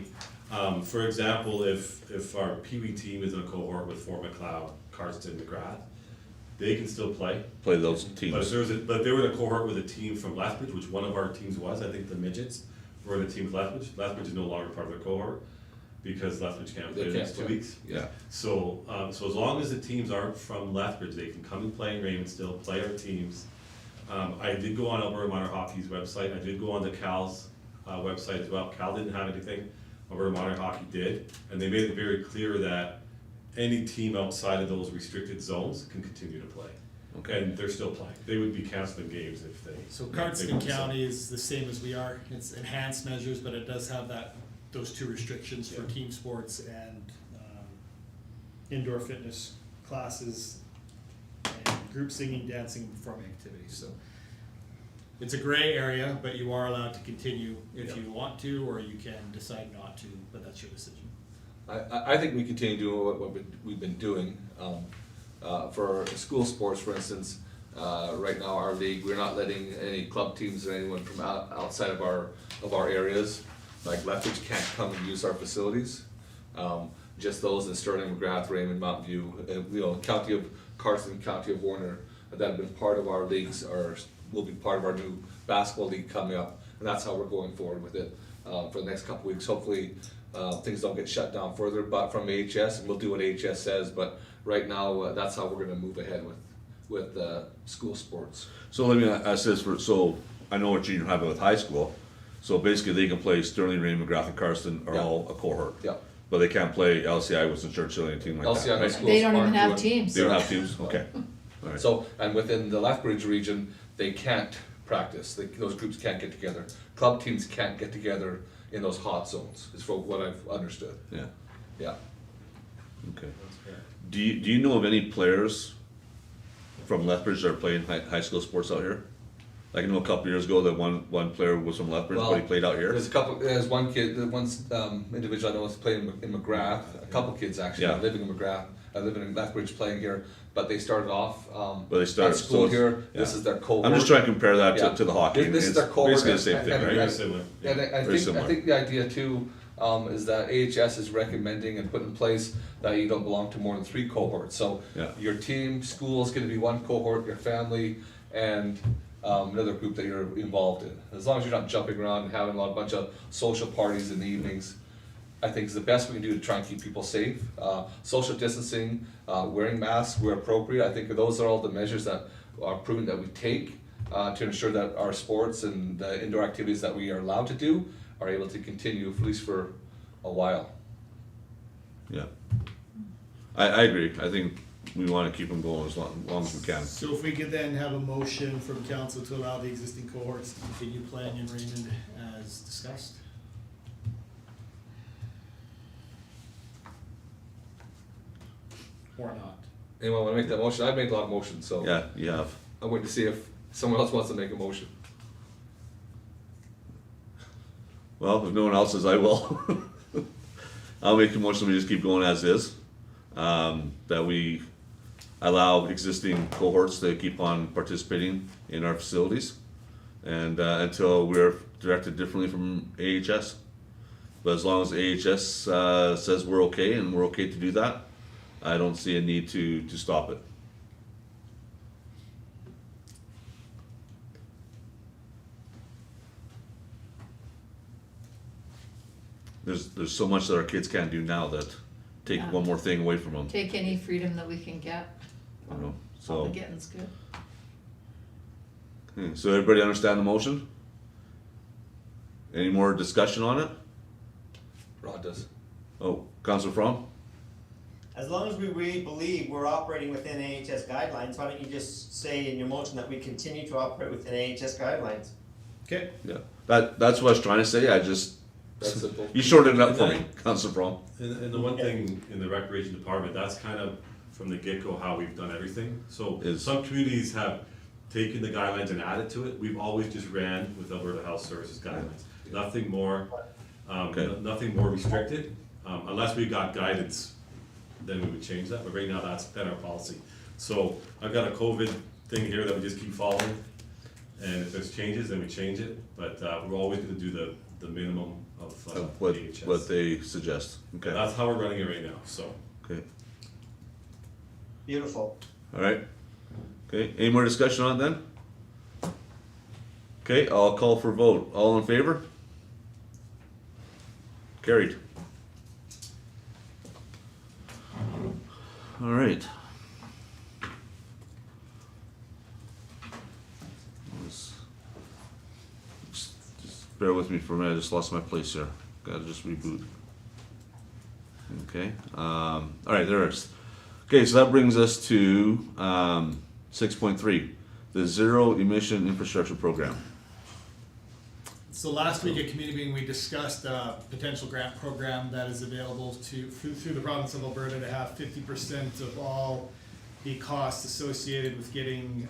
for example, if our Pee-wee team is in a cohort with Fort McLeod, Cardston, McGrath, they can still play. Play those But if teams. but they were in a cohort with a team from Lethbridge, which one of our teams was, I think the midgets were in a team with Lethbridge. Lethbridge is no longer part of their cohort, because Lethbridge can't play They the can't next 2 play. weeks. Yeah, So as long as the teams aren't from Lethbridge, they can come and play in Raymond still, play our teams. I did go on Alberta Minor Hockey's website, I did go on the Cal's website as well. Cal didn't have anything, Alberta Minor Hockey did, and they made it very clear that any team outside of those restricted zones can continue to play. okay. And they're still playing, they would be canceling games if they. so if they Cardston weren't. County is the same as we are. It's enhanced measures, but it does have those 2 restrictions for Yeah. team sports and indoor fitness classes and group singing, dancing, and performing activities. So it's a gray area, but you are allowed to continue if Yeah. you want to, or you can decide not to, but that's your decision. I think we continue doing what we've been doing. For school sports, for instance, right now our league, we're not letting any club teams or anyone from outside of our areas, like Lethbridge, can't come and use our facilities. Just those in Sterling, McGrath, Raymond, Mountain View, County of Carson, County of Warner, that have been part of our leagues will be part of our new basketball league coming up, and that's how we're going forward with it for the next couple weeks. Hopefully, things don't get shut down further, but from AHS, and we'll do what AHS says. But right now, that's how we're going to move ahead with school sports. So let me ask this so I know what junior high, but with high school, so basically they can play Sterling, Raymond, McGrath, and Carson are Yeah. all a cohort. Yeah. But they can't play LCI, Winston Churchill, anything like LCI that. high right? schools They don't even aren't have doing- teams. They don't have teams? Okay. All right. So, and within the Lethbridge region, they can't practice, those groups can't get together. Club teams can't get together in those hot zones, is from what I've understood, Yeah, yeah. okay. Do you know of any players from Lethbridge that are playing high school sports out here? Like I know a couple years ago that one player was from Lethbridge, but he played out here. There's one kid, individual I know is playing in McGrath, a couple kids actually, Yeah. living in McGrath, living in Lethbridge playing here, but they started off, But they started- at school so it's- here, this yeah. is their cohort. I'm just trying to compare that Yeah. to the hockey. This is It's their cohort. basically the same thing, and- right? Very similar. And I Very think, similar. I think the idea too, is that AHS is recommending and putting in place that you don't belong to more than 3 cohorts. So Yeah. your team, school is gonna be one cohort, your family, and another group that you're involved in. As long as you're not jumping around and having a bunch of social parties in the evenings, I think is the best we can do to try and keep people safe. Social distancing, wearing masks where appropriate, I think those are all the measures that are proven that we take to ensure that our sports and the indoor activities that we are allowed to do are able to continue at least for a while. Yeah. I agree. I think we want to keep them going as long as we can. So if we could then have a motion from council to allow the existing cohorts to continue playing in Raymond as discussed. Or not. Anyone wanna make that motion? I've made a lot of motions, so Yeah, you have. I'm waiting to see if someone else wants to make a motion. Well, if no one else says, I will. I'll make a motion, we just keep going as is. That we allow existing cohorts to keep on participating in our facilities. And, until we're directed differently from AHS. But as long as AHS, says we're okay and we're okay to do that, I don't see a need to stop it. There's so much that our kids can't do now that take Yeah. one more thing away from them, Take any freedom that we can get. you know, All so. the getting's good. So everybody understand the motion? Any more discussion on it? Rod does. Oh, Councilor Fromm? As long as we really believe we're operating within AHS guidelines, why don't you just say in your motion that we continue to operate within AHS guidelines? Okay, Yeah, that's what I was trying to say, That's simple. you shortened it up for me, Councilor Fromm. And the one thing in the recreation department, that's kind of from the get-go how we've done everything. So Is- some communities have taken the guidelines and added to it. We've always just ran with Alberta Health Services guidelines. Nothing more, Okay. nothing more restricted, unless we got guidance, then we would change that. But right now, that's been our policy. So I've got a COVID thing here that we just keep following. And if there's changes, then we change it. But we're always gonna do the minimum of What AHS. they suggest, okay, That's how we're running it right now, so. okay, Beautiful. alright. Okay, any more discussion on it then? Okay, I'll call for a vote, all in favor? Carried. Alright. Just bear with me for a minute, I just lost my place here, gotta just reboot. Okay, alright, there it is. Okay, so that brings us to 6.3, the Zero Emission Infrastructure Program. so last week at committee meeting, we discussed a potential grant program that is available through the province of Alberta to have 50% of all the costs associated with getting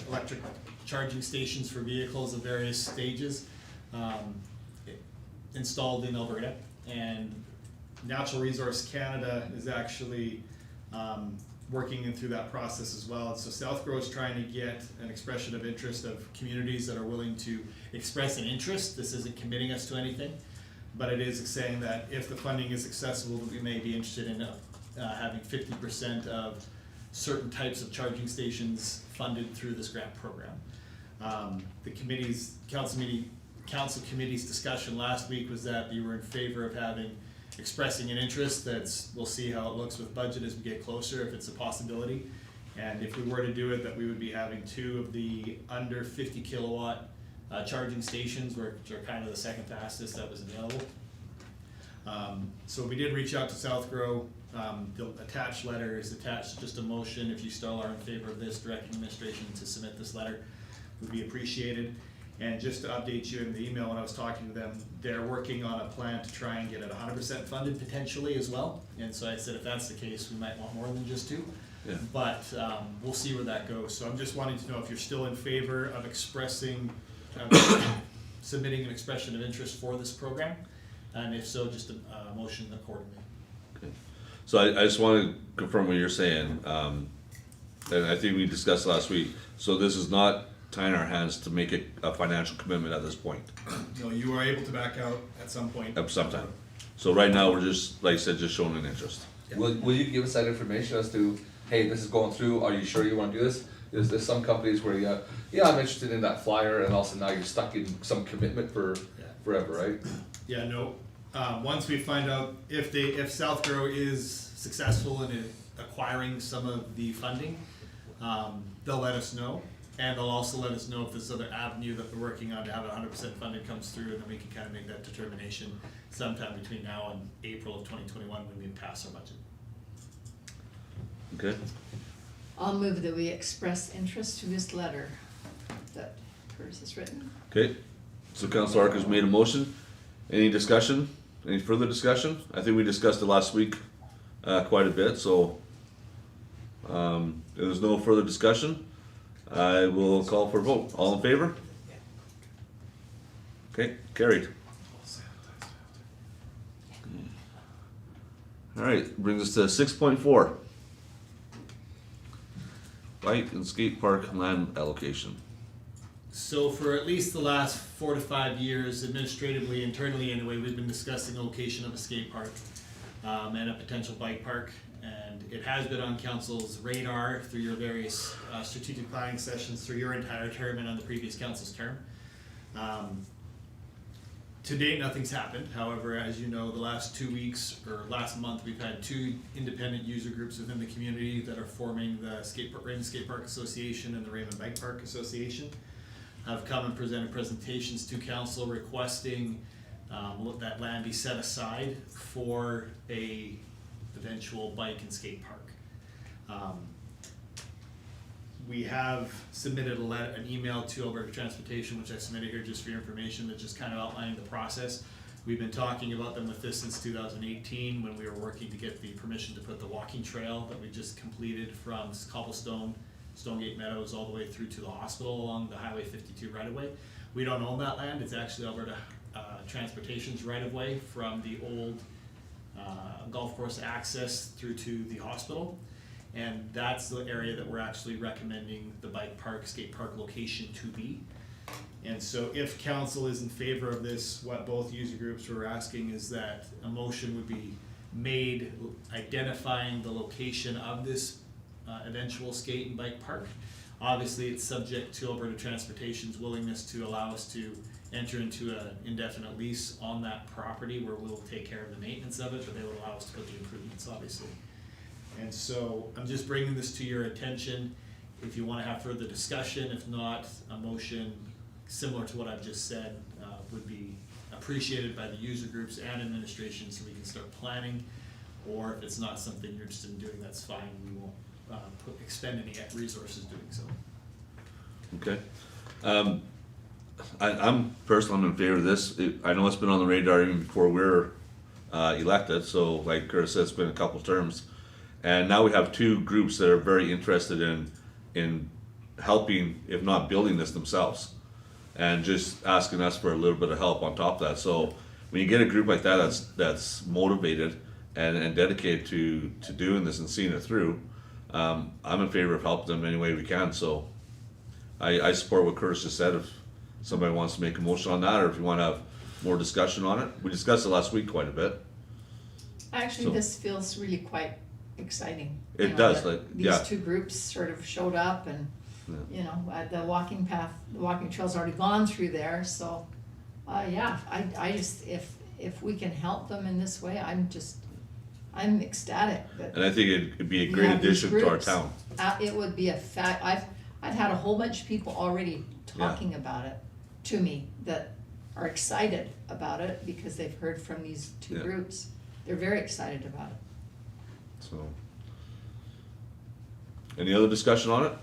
electric charging stations for vehicles of various stages installed in Alberta. And Natural Resource Canada is actually working through that process as well. And so Southgrow is trying to get an expression of interest of communities that are willing to express an interest. This isn't committing us to anything, but it is saying that if the funding is accessible, that we may be interested in having 50% of certain types of charging stations funded through this grant program. The council committee's discussion last week was that you were in favor of expressing an interest. We'll see how it looks with budget as we get closer, if it's a possibility. And if we were to do it, that we would be having 2 of the under 50 kilowatt charging stations, which are kind of the second fastest that was available. So we did reach out to South Grow. The attached letter is attached, just a motion. If you still are in favor of this, directing administration to submit this letter would be appreciated. And just to update you in the email, when I was talking to them, they're working on a plan to try and get it 100% funded potentially as well. And so I said, if that's the case, we might want more than just 2. Yeah. But we'll see where that goes. So I'm just wanting to know if you're still in favor of submitting an expression of interest for this program, and if so, just a motion accordingly. Okay. So I just want to confirm what you're saying, and I think we discussed last week. So this is not tying our hands to make it a financial commitment at this point. No, you are able to back out at some point. At some time. So right now, we're just, like I said, just showing an interest. Yeah. Will you give us that information as to, hey, this is going through, are you sure you wanna do this? There's some companies where yeah, I'm interested in that flyer, and also now you're stuck in some commitment for forever, right? Yeah, no. Once we find out if South Grow is successful in acquiring some of the funding, they'll let us know. And they'll also let us know if this other avenue that they're working on to have 100% funded comes through, and then we can kind of make that determination sometime between now and April of 2021 when we pass our budget. Okay? I'll move that we express interest to this letter that Curtis has written. Okay. So Councilor Harker's made a motion. Any discussion? Any further discussion? I think we discussed it last week quite a bit, so if there's no further discussion, I will call for a vote. All in favor? Okay, carried. All right, brings us to 6.4. Bike and skate park land allocation. So for at least the last 4 to 5 years, administratively, internally anyway, we've been discussing the location of a skate park and a potential bike park. And it has been on council's radar through your various strategic planning sessions through your entire term and on the previous council's term. To date, nothing's happened. However, as you know, the last 2 weeks or last month, we've had 2 independent user groups within the community that are forming the Raymond Skate Park Association and the Raymond Bike Park Association. Have come and presented presentations to council requesting that land be set aside for a eventual bike and skate park. We have submitted an email to Alberta Transportation, which I submitted here just for your information, that just kind of outlining the process. We've been talking about them with this since 2018 when we were working to get the permission to put the walking trail that we just completed from Cobblestone, Stonegate Meadows, all the way through to the hospital along the Highway 52 right-of-way. We don't own that land. It's actually Alberta Transportation's right-of-way from the old golf course access through to the hospital. And that's the area that we're actually recommending the bike park, skate park location to be. And so if council is in favor of this, what both user groups were asking is that a motion would be made identifying the location of this eventual skate and bike park. Obviously, it's subject to Alberta Transportation's willingness to allow us to enter into an indefinite lease on that property where we'll take care of the maintenance of it, but they will allow us to put the improvements, obviously. And so I'm just bringing this to your attention. If you want to have further discussion, if not, a motion similar to what I've just said would be appreciated by the user groups and administration so we can start planning. Or if it's not something you're interested in doing, that's fine. We won't expend any resources doing so. Okay. I'm personally in favor of this. I know it's been on the radar even before we're elected, so like Curtis said, it's been a couple terms. And now we have 2 groups that are very interested in helping, if not building this themselves, and just asking us for a little bit of help on top of that. So when you get a group like that that's motivated and dedicated to doing this and seeing it through, I'm in favor of helping them any way we can. So I support what Curtis just said. If somebody wants to make a motion on that, or if you want to have more discussion on it, we discussed it last week quite a bit. Actually, So- this feels really quite exciting. It You know, does, that like, yeah. These 2 groups sort of showed up and, Yeah. you know, the walking path, the walking trail's already gone through there, so, yeah, I just, if we can help them in this way, I'm ecstatic that And I think it'd be a we great have these addition to our groups. town. It would be I've had a whole bunch of people already talking about it to me that are excited about it because they've heard from these two Yeah. groups. They're very excited about it. So. Any other discussion on it?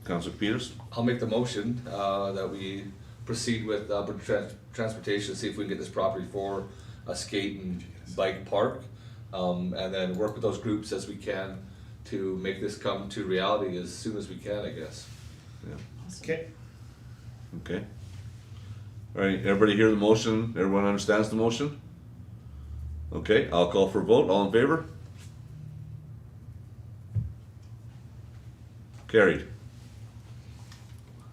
Councilor Peters? I'll make the motion, that we proceed with, transportation, see if we can get this property for a skate and bike park. And then work with those groups as we can to make this come to reality as soon as we can, I guess. Yeah. Awesome. Okay. Okay. All right, everybody hear the motion? Everyone understands the motion? Okay, I'll call for a vote. All in favor? Carried.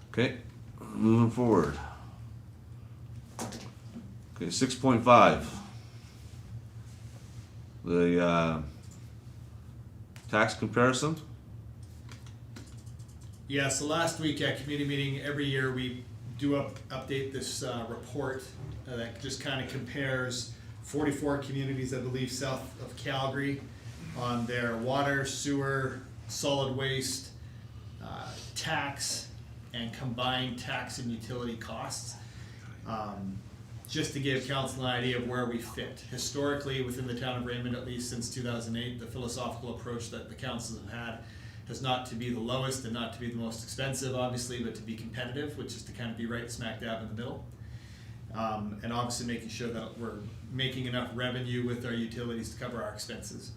Okay, moving forward. Okay, 6.5. The tax comparison. Yeah, so last week at committee meeting, every year we do update this report that just kind of compares 44 communities, I believe, south of Calgary on their water, sewer, solid waste, tax, and combined tax and utility costs. Just to give council an idea of where we fit. Historically, within the town of Raymond, at least since 2008, the philosophical approach that the councils have had is not to be the lowest and not to be the most expensive, obviously, but to be competitive, which is to kind of be right smack dab in the middle. And obviously making sure that we're making enough revenue with our utilities to cover our expenses.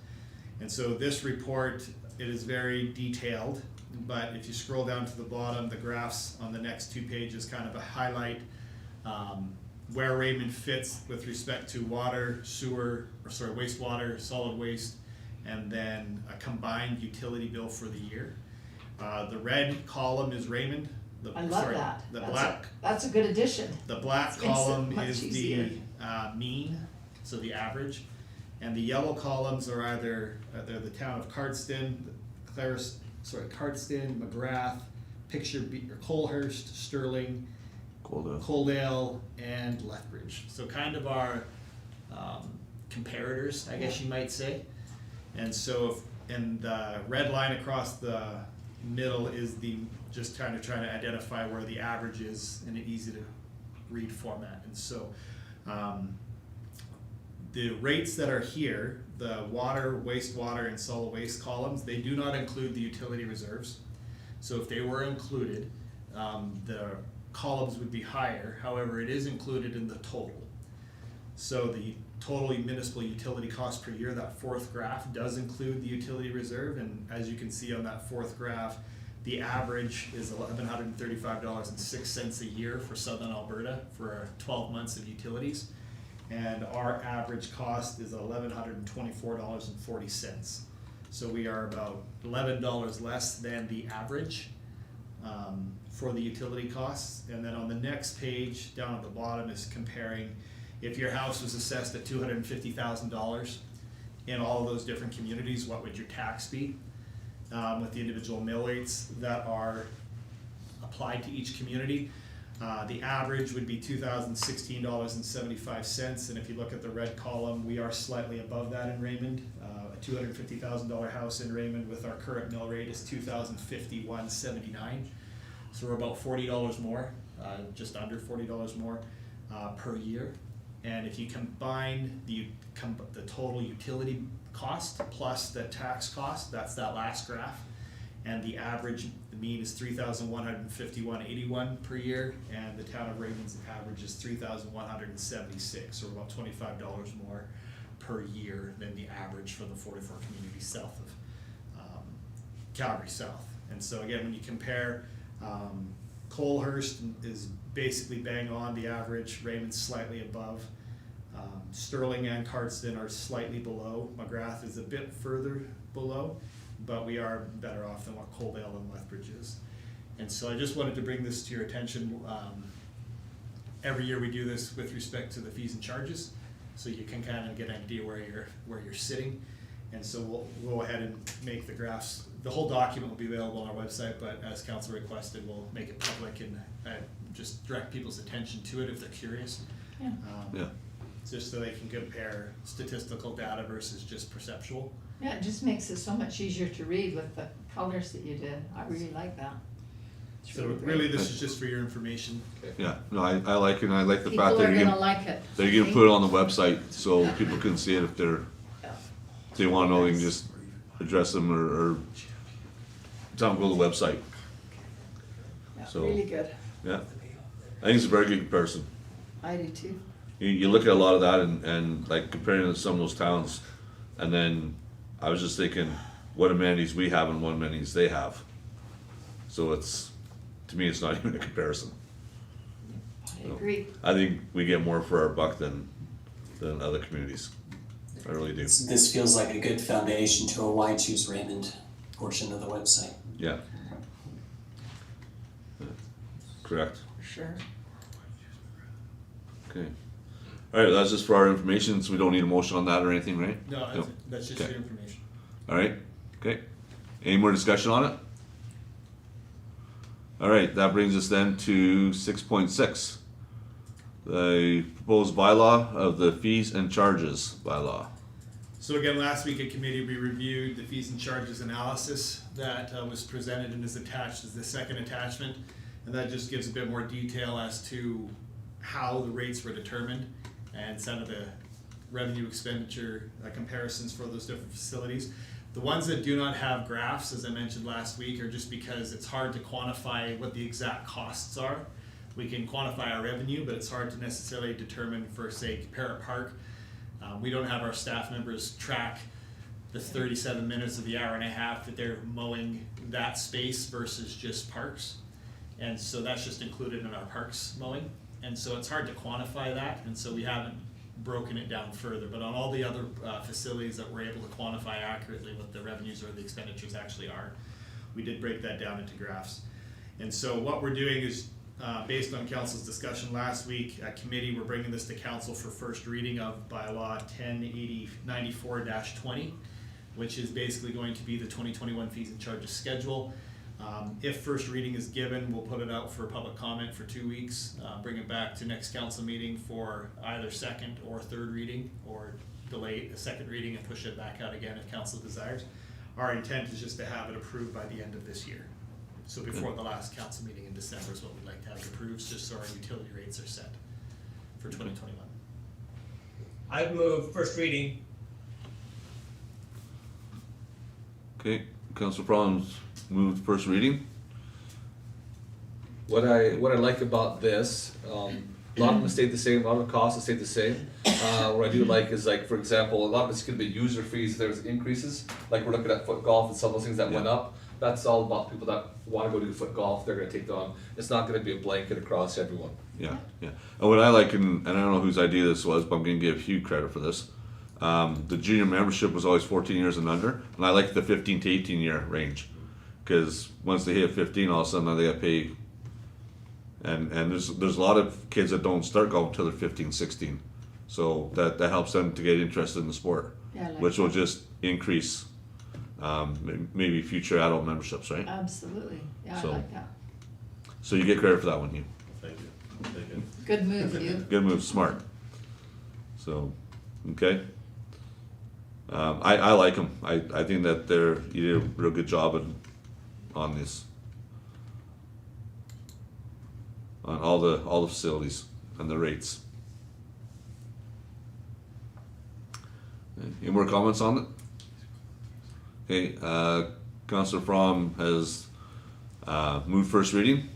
And so this report, it is very detailed, but if you scroll down to the bottom, the graphs on the next 2 pages kind of a highlight where Raymond fits with respect to water, sewer, wastewater, solid waste, and then a combined utility bill for the year. The red column is Raymond. I love that. The That's black, that's a good addition. the black Makes it column much is easier. the mean, so the average. And the yellow columns are either they're the town of Cardston, Cardston, McGrath, Colehurst, Sterling, Coaldale, and Lethbridge. So kind of our comparators, I guess you might say. And so, and the red line across the middle is just trying to identify where the average is in an easy to read format. And so, the rates that are here, the water, wastewater, and solid waste columns, they do not include the utility reserves. So if they were included, the columns would be higher. However, it is included in the total. So the total municipal utility cost per year, that fourth graph, does include the utility reserve. And as you can see on that fourth graph, the average is $1,135.06 a year for Southern Alberta for 12 months of utilities. And our average cost is $1,124.40. So we are about $11 less than the average for the utility costs. And then on the next page, down at the bottom, is comparing if your house was assessed at $250,000 in all of those different communities, what would your tax be? With the individual mill rates that are applied to each community. The average would be $2,016.75, and if you look at the red column, we are slightly above that in Raymond. A $250,000 house in Raymond with our current mill rate is $2,051.79. So we're about $40 more, just under $40 more per year. And if you combine the total utility cost plus the tax cost, that's that last graph, and the average, the mean is $3,151.81 per year, and the town of Raymond's average is $3,176, so about $25 more per year than the average for the 44 communities south of Calgary South. And so again, when you compare, Colehurst is basically bang on the average, Raymond's slightly above. Sterling and Cardston are slightly below. McGrath is a bit further below, but we are better off than what Coaldale and Lethbridge is. And so I just wanted to bring this to your attention. Every year we do this with respect to the fees and charges, so you can kind of get an idea where you're sitting. And so we'll go ahead and make the graphs. The whole document will be available on our website, but as council requested, we'll make it public and just direct people's attention to it if they're curious. Yeah. Yeah. just so they can compare statistical data versus just perceptual. Yeah, it just makes it so much easier to read with the colors that you did. I really like that. It's So great. really, this is just for your information. Yeah, no, I like it, and I like the People fact that are you're gonna gonna, like it. that you're gonna put it on the website, so people can see it if they're, Yeah. if they wanna know, they can just address them or tell them to go to the website. Yeah, So- really good. Yeah, I think it's a very good comparison. I do too. You look at a lot of that and like comparing it to some of those towns, and then I was just thinking, what amenities we have and what amenities they have. So it's, to me, it's not even a comparison. I agree. I think we get more for our buck than other communities. I really do. This feels like a good foundation to a why choose Raymond portion of the website. Yeah. Correct. For sure. Okay. All right, that's just for our information, so we don't need a motion on that or anything, right? No, Nope. that's just Okay. your information. All right, okay. Any more discussion on it? All right, that brings us then to 6.6. The proposed bylaw of the fees and charges bylaw. So again, last week at committee, we reviewed the fees and charges analysis that was presented and is attached as the second attachment. And that just gives a bit more detail as to how the rates were determined and some of the revenue expenditure comparisons for those different facilities. The ones that do not have graphs, as I mentioned last week, are just because it's hard to quantify what the exact costs are. We can quantify our revenue, but it's hard to necessarily determine for, say, Parrot Park. We don't have our staff members track the 37 minutes of the hour and a half that they're mowing that space versus just parks. And so that's just included in our parks mowing. And so it's hard to quantify that, and so we haven't broken it down further. But on all the other facilities that we're able to quantify accurately what the revenues or the expenditures actually are, we did break that down into graphs. And so what we're doing is, based on council's discussion last week at committee, we're bringing this to council for first reading of bylaw 1094-20, which is basically going to be the 2021 fees and charges schedule. If first reading is given, we'll put it out for public comment for 2 weeks, bring it back to next council meeting for either second or third reading, or delay the second reading and push it back out again if council desires. Our intent is just to have it approved by the end of this year. So before the last council meeting in December is what we'd like to have it approved, just so our utility rates are set for 2021. I'd move first reading. Okay, Councilor Problems moved first reading. What I like about this, a lot of them stayed the same, a lot of the costs have stayed the same. What I do like is, like, for example, a lot of it's gonna be user fees, there's increases, like we're looking at foot golf and some of those things that went up. That's all about people that wanna go do foot golf, they're gonna take that on. It's not gonna be a blanket across everyone. Yeah, yeah. And what I like, and I don't know whose idea this was, but I'm gonna give Hugh credit for this. The junior membership was always 14 years and under, and I like the 15 to 18 year range. Cause once they hit 15, all of a sudden now they gotta pay. And there's a lot of kids that don't start golf until they're 15, 16. So that helps them to get interested in the sport, Yeah, I like which will that. just increase, maybe future adult memberships, right? Absolutely. Yeah, So- I like that. So you get credit for that one, Hugh. Thank you. Thank you. Good move, you. Good move, smart. So, okay. I like them. I think that you did a real good job on this. On all the facilities and the rates. Any more comments on it? Okay, Councilor Fromm has moved first reading.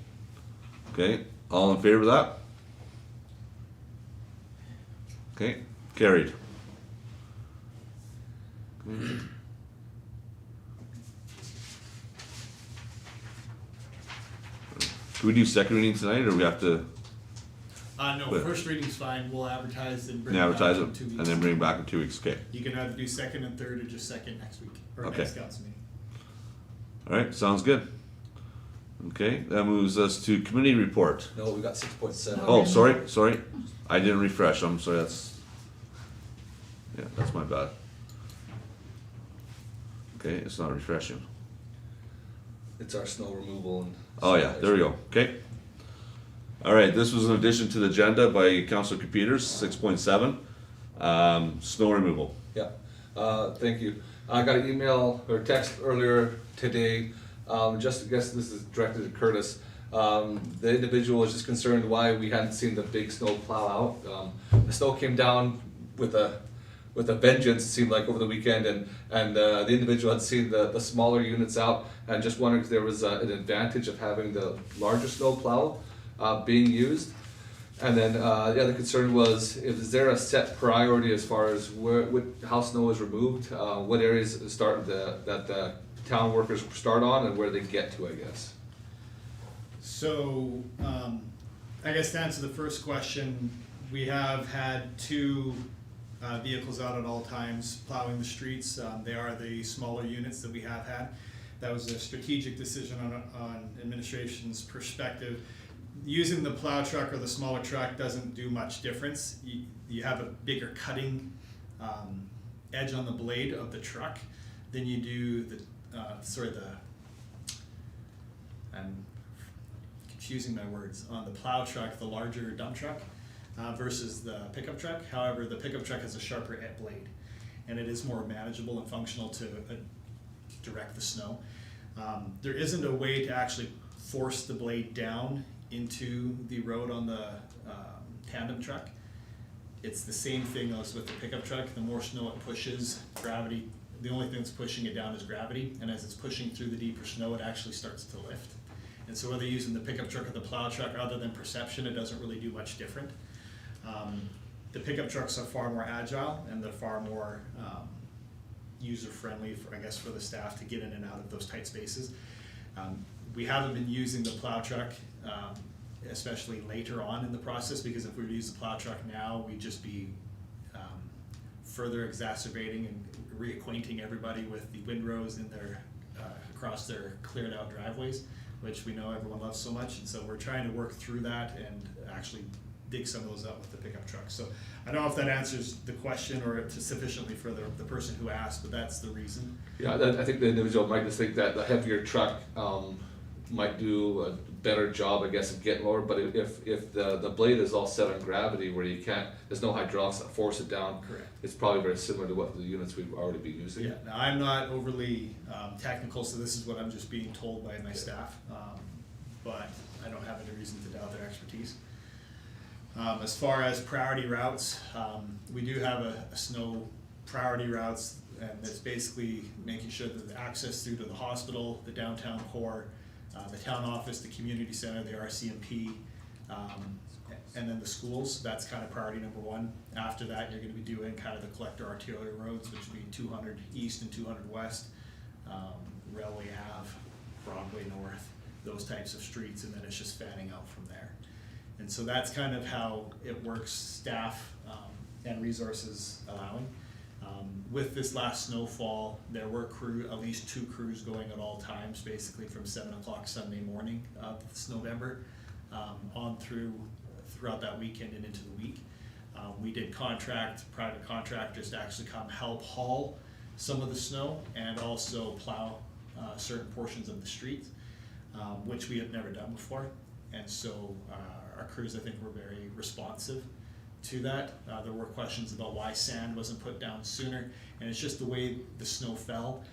Okay, all in favor of that? Okay, carried. Can we do second reading tonight, or we have to No, But- first reading's fine, we'll advertise and bring it advertise back it in 2 weeks. and then bring it back in 2 weeks? Okay, You can either do second and third, or just second next week, or Okay. next council meeting. all right, sounds good. Okay, that moves us to committee report. No, we got 6.7. Oh, sorry, I didn't refresh, I'm sorry, that's my bad. Okay, it's not refreshing. It's our snow removal and. Oh yeah, there we go, okay. All right, this was an addition to the agenda by Councilor Peters, 6.7. Snow removal. Yeah, thank you. I got an email or text earlier today, just, I guess this is directed to Curtis. The individual was just concerned why we hadn't seen the big snow plow out. The snow came down with a vengeance, it seemed like, over the weekend, and the individual had seen the smaller units out, and just wondered if there was an advantage of having the larger snow plow being used. And then the other concern was, is there a set priority as far as how snow is removed? What areas that the town workers start on, and where they get to, I guess? So, I guess to answer the first question, we have had two vehicles out at all times plowing the streets. They are the smaller units that we have had. That was a strategic decision on administration's perspective. Using the plow truck or the smaller truck doesn't do much difference. You have a bigger cutting edge on the blade of the truck than you do I'm confusing my words, on the plow truck, the larger dump truck, versus the pickup truck. However, the pickup truck has a sharper blade, and it is more manageable and functional to direct the snow. There isn't a way to actually force the blade down into the road on the tandem truck. It's the same thing as with the pickup truck. The more snow it pushes, gravity, the only thing that's pushing it down is gravity, and as it's pushing through the deeper snow, it actually starts to lift. And so whether using the pickup truck or the plow truck, other than perception, it doesn't really do much different. The pickup trucks are far more agile, and they're far more user-friendly, for the staff to get in and out of those tight spaces. We haven't been using the plow truck, especially later on in the process, because if we were to use the plow truck now, we'd just be further exacerbating and reacquainting everybody with the windrows in their across their cleared out driveways, which we know everyone loves so much. And so we're trying to work through that and actually dig some of those out with the pickup truck. So I don't know if that answers the question or sufficiently for the person who asked, but that's the reason. Yeah, I think the individual might just think that the heavier truck might do a better job, I guess, of getting lower. But if the blade is all set on gravity, where there's no hydraulics that force it down. Correct. It's probably very similar to what the units we've already been using. Yeah, now I'm not overly technical, so this is what I'm just being told by my staff, but I don't have any reason to doubt their expertise. As far as priority routes, we do have a snow priority routes, and it's basically making sure that the access through to the hospital, the downtown core, the town office, the community center, the RCMP, and then the schools. That's kind of priority number one. After that, you're going to be doing kind of the collector arterial roads, which would be 200 East and 200 West, Railway Ave, Broadway North, those types of streets, and then it's just fanning out from there. And so that's kind of how it works, staff and resources allowing. With this last snowfall, there were at least 2 crews going at all times, basically from 7 o'clock Sunday morning of this November on throughout that weekend and into the week. We did contract private contractors to actually come help haul some of the snow and also plow certain portions of the street, which we have never done before. And so our crews, I think, were very responsive to that. There were questions about why sand wasn't put down sooner, and it's just the way the snow fell.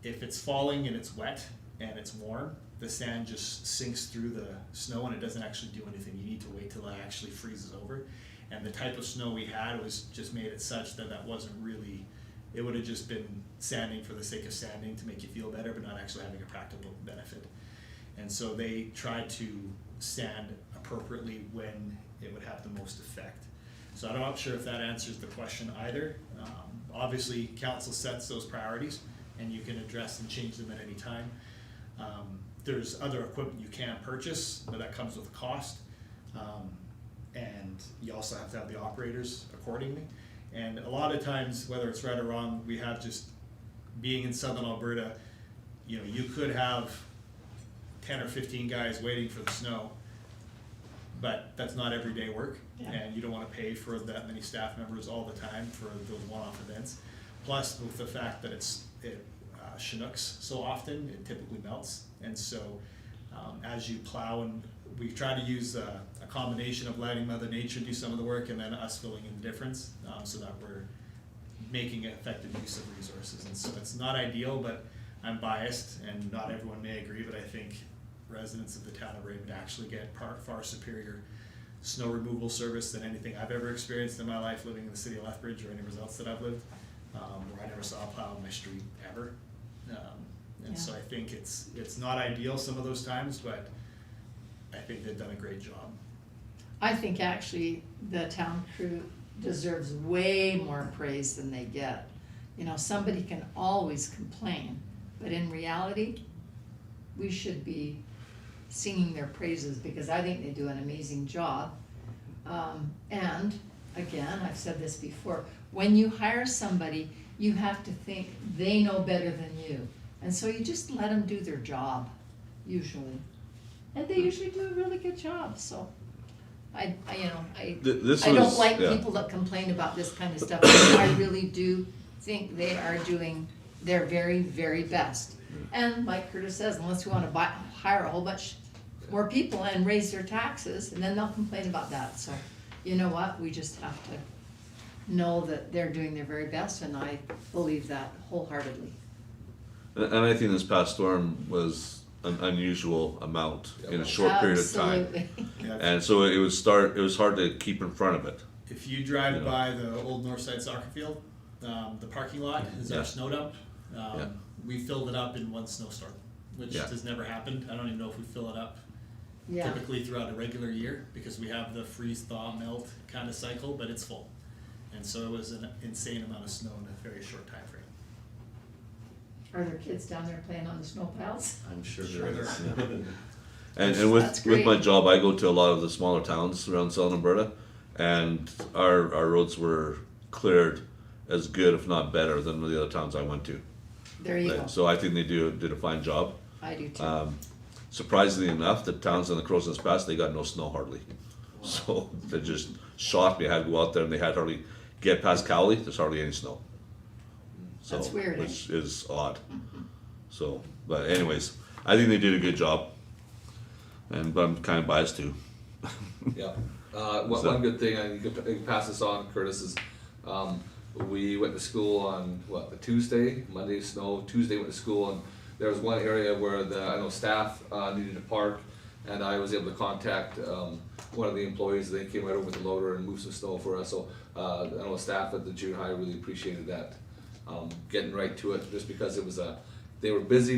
If it's falling and it's wet and it's warm, the sand just sinks through the snow and it doesn't actually do anything. You need to wait till it actually freezes over. And the type of snow we had was just made it such that wasn't really, it would have just been sanding for the sake of sanding to make you feel better, but not actually having a practical benefit. And so they tried to sand appropriately when it would have the most effect. So I'm not sure if that answers the question either. Obviously, council sets those priorities, and you can address and change them at any time. There's other equipment you can purchase, but that comes with a cost. And you also have to have the operators accordingly. And a lot of times, whether it's right or wrong, we have just, being in southern Alberta, you could have 10 or 15 guys waiting for the snow, but that's not everyday work. Yeah. And you don't want to pay for that many staff members all the time for those one-off events. Plus, with the fact that it Chinooks so often, it typically melts. And so as you plow, and we try to use a combination of letting Mother Nature do some of the work and then us filling in the difference, so that we're making effective use of resources. And so it's not ideal, but I'm biased and not everyone may agree, but I think residents of the town of Raymond actually get far superior snow removal service than anything I've ever experienced in my life living in the city of Lethbridge or anywhere else that I've lived, where I never saw a plow on my street ever. And so I think it's not ideal some of those times, but I think they've done a great job. I think actually the town crew deserves way more praise than they get. You know, somebody can always complain, but in reality, we should be singing their praises because I think they do an amazing job. And again, I've said this before, when you hire somebody, you have to think they know better than you. And so you just let them do their job, usually. And they usually do a really good job, so I don't like people that complain about this kind of stuff. I really do think they are doing their very, very best. And like Curtis says, unless we want to hire a whole bunch more people and raise their taxes, and then they'll complain about that. So, you know what, we just have to know that they're doing their very best, and I believe that wholeheartedly. And I think this past storm was an unusual amount in a short period of time. Absolutely. Yeah, And so it was hard to keep in front of it. if you drive You know. by the old Northside soccer field, the parking lot is Yeah. our snow dump. Yeah. We filled it up in one snowstorm, which Yeah. has never happened. I don't even know if we fill it up Yeah, typically throughout a regular year, because we have the freeze, thaw, melt kind of cycle, but it's full. And so it was an insane amount of snow in a very short time frame. are there kids down there playing on the snow piles? I'm sure Sure there is. And That's with my great. job, I go to a lot of the smaller towns around Southern Alberta, and our roads were cleared as good, if not better, than the other towns I went to. There you go, So I think they did a fine job. I do too. Surprisingly enough, the towns on the Crowson's Pass, they got no snow hardly. So they just shocked me. I had to go out there and they had hardly get past Cowley. There's hardly any snow. So, That's weird, eh? which is odd. So, but anyways, I think they did a good job, but I'm kind of biased too. Yeah. So- One good thing, and you can pass this on, Curtis, is we went to school on the Tuesday, Monday snow, Tuesday went to school, and there was one area where I know staff needed to park, and I was able to contact one of the employees. They came right over with the loader and moved some snow for us. So I know staff at the junior high really appreciated that, getting right to it, just because it was they were busy,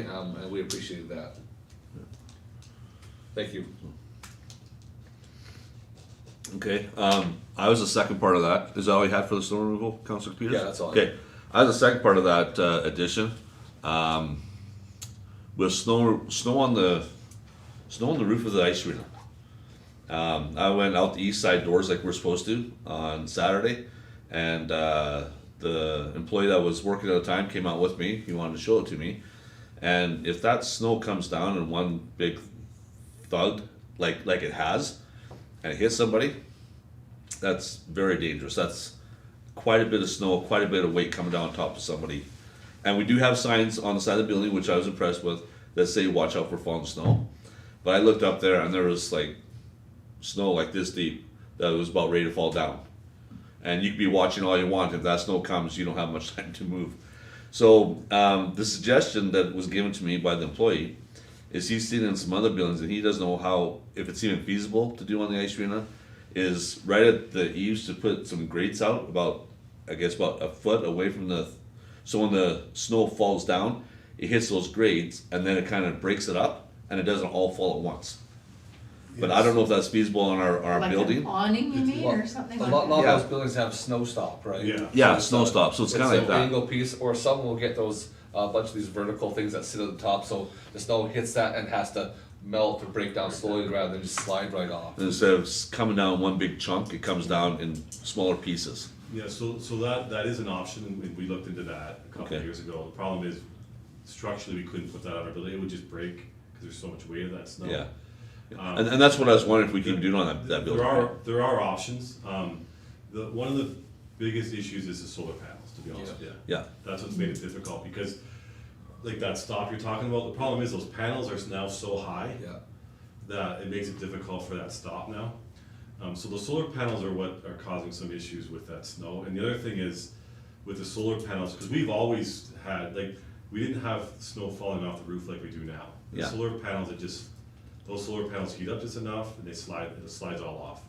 and we appreciated that. Thank you. Okay, I was the second part of that. Is that all you had for the snow removal, Councilor Peters? Yeah, that's all I Okay, I was the second part of that addition. With snow on the roof of the ice arena. I went out the east side doors like we're supposed to on Saturday, and the employee that was working at the time came out with me. He wanted to show it to me, and if that snow comes down in one big thud like it has, and it hits somebody, that's very dangerous. That's quite a bit of snow, quite a bit of weight coming down on top of somebody. And we do have signs on the side of the building, which I was impressed with, that say watch out for falling snow. But I looked up there and there was like snow like this deep that was about ready to fall down. And you could be watching all you want. If that snow comes, you don't have much time to move. So the suggestion that was given to me by the employee is he's seen in some other buildings and he doesn't know if it's even feasible to do on the ice arena, is right at the eaves to put some grates out about a foot away from so when the snow falls down, it hits those grades and then it kind of breaks it up and it doesn't all fall at once. But I don't know if that's feasible on our Like building. an awning, you mean, or something A like lot that? of Yeah. those buildings have snow stop, right? Yeah. Yeah, it's snow stop, so it's kinda like an that. angle piece, or some will get those, a bunch of these vertical things that sit at the top, so the snow hits that and has to melt or break down slowly rather than just slide right off. And instead of coming down one big chunk, it comes down in smaller pieces. Yeah, so that is an option, and we looked into that a couple of Okay. years ago. The problem is structurally, we couldn't put that on our building. It would just break because there's so much weight of that snow. Yeah. Um, And that's what I was wondering if we can do on that building. There are options. One of the biggest issues is the solar panels, to be honest with you. Yeah, That's what's made it difficult, because like that stop you're talking about, the problem is those panels are now so high Yeah, that it makes it difficult for that stop now. So the solar panels are what are causing some issues with that snow. And the other thing is with the solar panels, because we've always had, like, we didn't have snow falling off the roof like we do now. The Yeah. solar panels, those solar panels heat up just enough and it slides all off.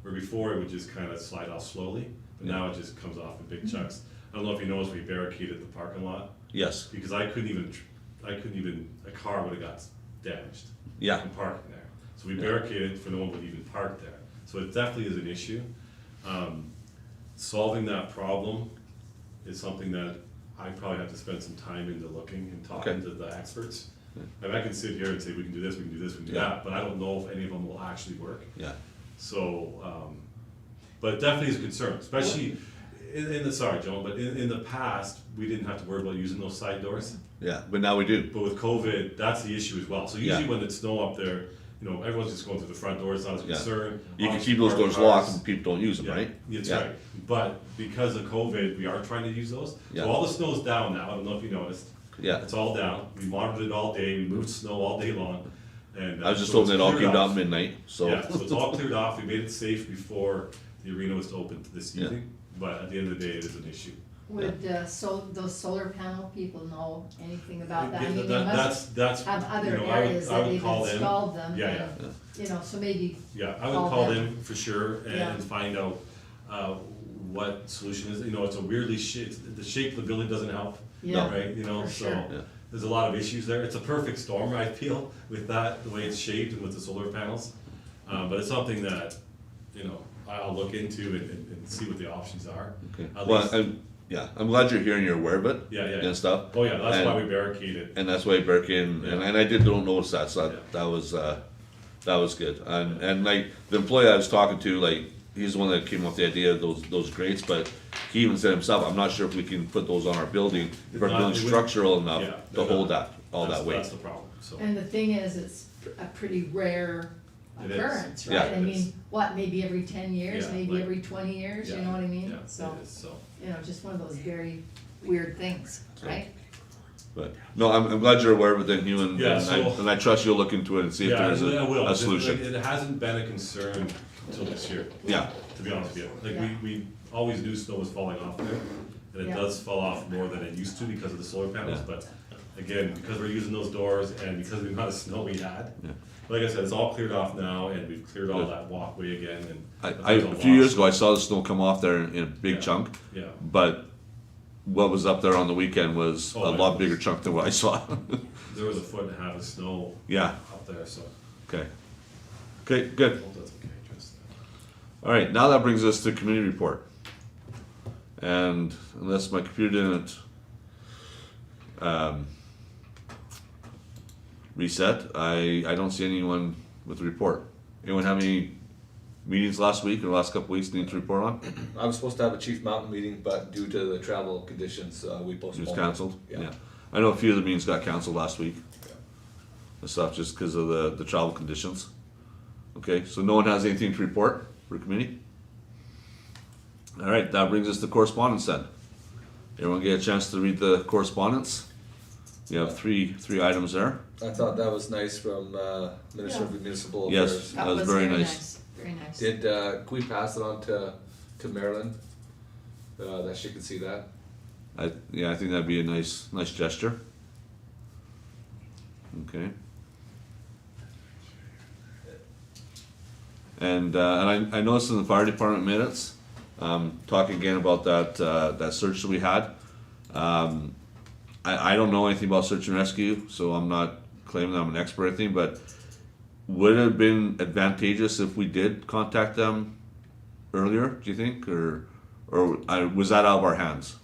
Where before it would just kind of slide off slowly, but now it just comes off in big chunks. I don't know if you noticed, we barricaded the parking lot Yes, because I couldn't even, a car would have got damaged yeah, from parking there. So we barricaded for no one would even park there. So it definitely is an issue. Solving that problem is something that I probably have to spend some time into looking and talking Okay. to the experts. I mean, I can sit here and say, we can do this, we can do this, we can do Yeah. that, but I don't know if any of them will actually work. yeah, So, but it definitely is a concern, especially sorry, Joan, but in the past, we didn't have to worry about using those side doors. yeah, but now we do. But with COVID, that's the issue as well. So usually Yeah. when it's snow up there, you know, everyone's just going through the front door, it's not as a Yeah. concern. You can Obviously, keep those parked doors cars- locked and people don't use them, Yeah, right? That's Yeah. right. But because of COVID, we are trying to use those. Yeah. So all the snow's down now, I don't know if you noticed. Yeah, It's all down. We monitored it all day, we moved snow all day long. And I was just so hoping it's it all cleared came down off. midnight, so. Yeah, so it's all cleared off. We made it safe before the arena was open this Yeah. evening. But at the end of the day, it is an issue. Would, those solar panel people know anything about that? I Yeah, mean, they must that's, have other you know, I would- areas I that would they've call them. installed them, Yeah, and, you know, so maybe, Yeah, I would Call call them. them for sure Yeah. and find out, what solution is, you know, it's a weirdly shaped, the shape of the building doesn't help. Yeah, Right, you know, for so, sure. Yeah. there's a lot of issues there, it's a perfect storm, I feel, with that, the way it's shaped and with the solar panels. But it's something that, you know, I'll look into and see what the options are. Okay. At Well, least- I'm glad you're here and you're aware of it. Yeah, yeah. And stuff. Oh, yeah, that's why And- we barricaded. And that's why Birkin, Yeah. and I don't notice that, so Yeah. that was good. And like, the employee I was talking to, like, he's the one that came up with the idea of those grates, but he even said himself, I'm not sure if we can put those on our building, if our Not- building's it would- structural enough yeah, to they're hold not. that, all that That's weight. the problem, so. And the thing is, it's a pretty rare It is. occurrence, Yeah, right? I it mean, is. what, maybe every 10 years, Yeah, maybe like- every 20 years, you Yeah, know what I mean? Yeah, So, it is, so. you know, just one of those very weird things, right? But, no, I'm glad you're aware of it then, Hugh, Yeah, and I trust you'll look into it and see if Yeah, there's I will. a solution. It hasn't been a concern until this year. Yeah. To be honest with you, like, Yeah. we always knew snow was falling off there, and it Yeah. does fall off more than it used to because of the solar panels, Yeah. but again, because we're using those doors and because of the amount of snow we had, Yeah. like I said, it's all cleared off now, and we've cleared all Good. that walkway again, and. A few years ago, I saw the snow come off there in a big Yeah. chunk, Yeah, but what was up there on the weekend was Oh, a yeah. lot bigger chunk than what I saw. there was a foot and a half of snow Yeah, up there, so. okay. Okay, I good. hope that's okay, just. All right, now that brings us to committee report. And unless my computer didn't reset, I don't see anyone with a report. Anyone have any meetings last week or the last couple weeks need to report on? I was supposed to have a Chief Mountain meeting, but due to the travel conditions, we It postponed. was it. canceled? Yeah. I know a few of the meetings got canceled last week Yeah. and stuff just because of the travel conditions. Okay, so no one has anything to report for committee? All right, that brings us to correspondence then. Everyone get a chance to read the correspondence? You have three items there. I thought that was nice from Minister of Municipal Yes. Affairs. That was very nice. Very nice. Did, can we pass it on to Marilyn? That she could see that? I think that'd be a nice gesture. Okay. And I noticed in the fire department minutes, talking again about that search that we had. I don't know anything about search and rescue, so I'm not claiming I'm an expert or anything, but would it have been advantageous if we did contact them earlier, do you think, or was that out of our hands?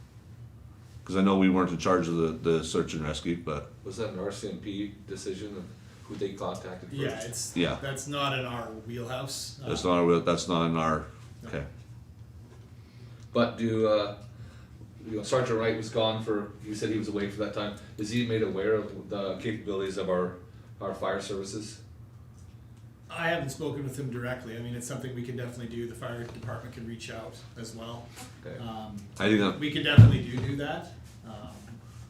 Because I know we weren't in charge of the search and rescue, but Was that an RCMP decision of who they contacted first? Yeah, Yeah. that's not in our wheelhouse. that's not in our, okay. But Sergeant Wright was gone you said he was away for that time. Is he made aware of the capabilities of our fire services? I haven't spoken with him directly. I mean, it's something we can definitely do. The fire department can reach out as well. Okay. I think that, We can definitely do that.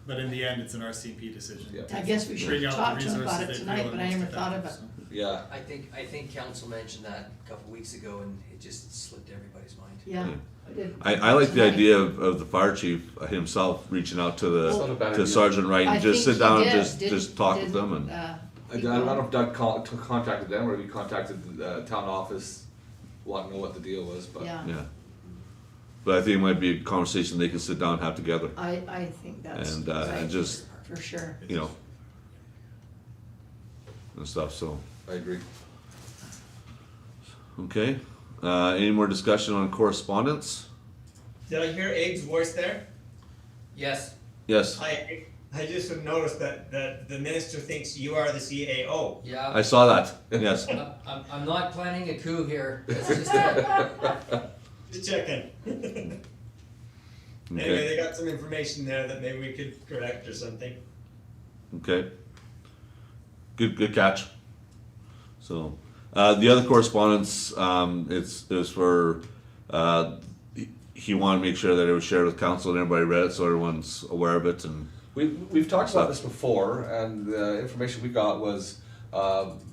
But in the end, it's an RCMP decision. Yeah. I guess we should Bring out the talk to him resources about it they tonight, feel but are I most never thought of it. effective, so. Yeah, I think council mentioned that a couple weeks ago and it just slipped everybody's mind. Yeah. I like the idea of the fire chief himself reaching out to That's not a bad to idea. Sergeant Wright I and just think sit he down and did. just talk with Didn't, them and. I don't know if Doug contacted them or if he contacted the town office, wanting to know what the deal was, but. Yeah, Yeah. But I think it might be a conversation they can sit down and have together, I think that's and right, just, for sure. you know, and stuff, so, I agree. okay. Any more discussion on correspondence? Did I hear Abe's voice there? Yes, Yes, I just noticed that the minister thinks you are the CAO. yeah. I saw that, yes. I'm not planning a coup here. It's just that Just checking. Anyway, Okay, they got some information there that maybe we could correct or something. okay. Good catch. So, the other correspondence, it's for, he wanted to make sure that it was shared with council and everybody read it, so everyone's aware of it and. We've talked about this before, and the information we got was,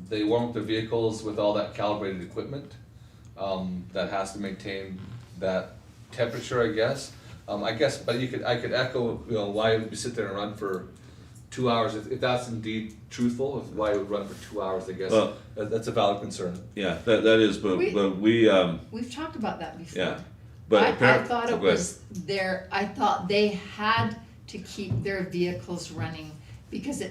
they warm up their vehicles with all that calibrated equipment, that has to maintain that temperature, I guess. But I could echo, why would we sit there and run for 2 hours, if that's indeed truthful, why it would run for 2 hours, I guess. Well- That's a valid concern. Yeah, that is, but we, We've talked about that before. yeah, but I apparently. thought it was I thought they had to keep their vehicles running, because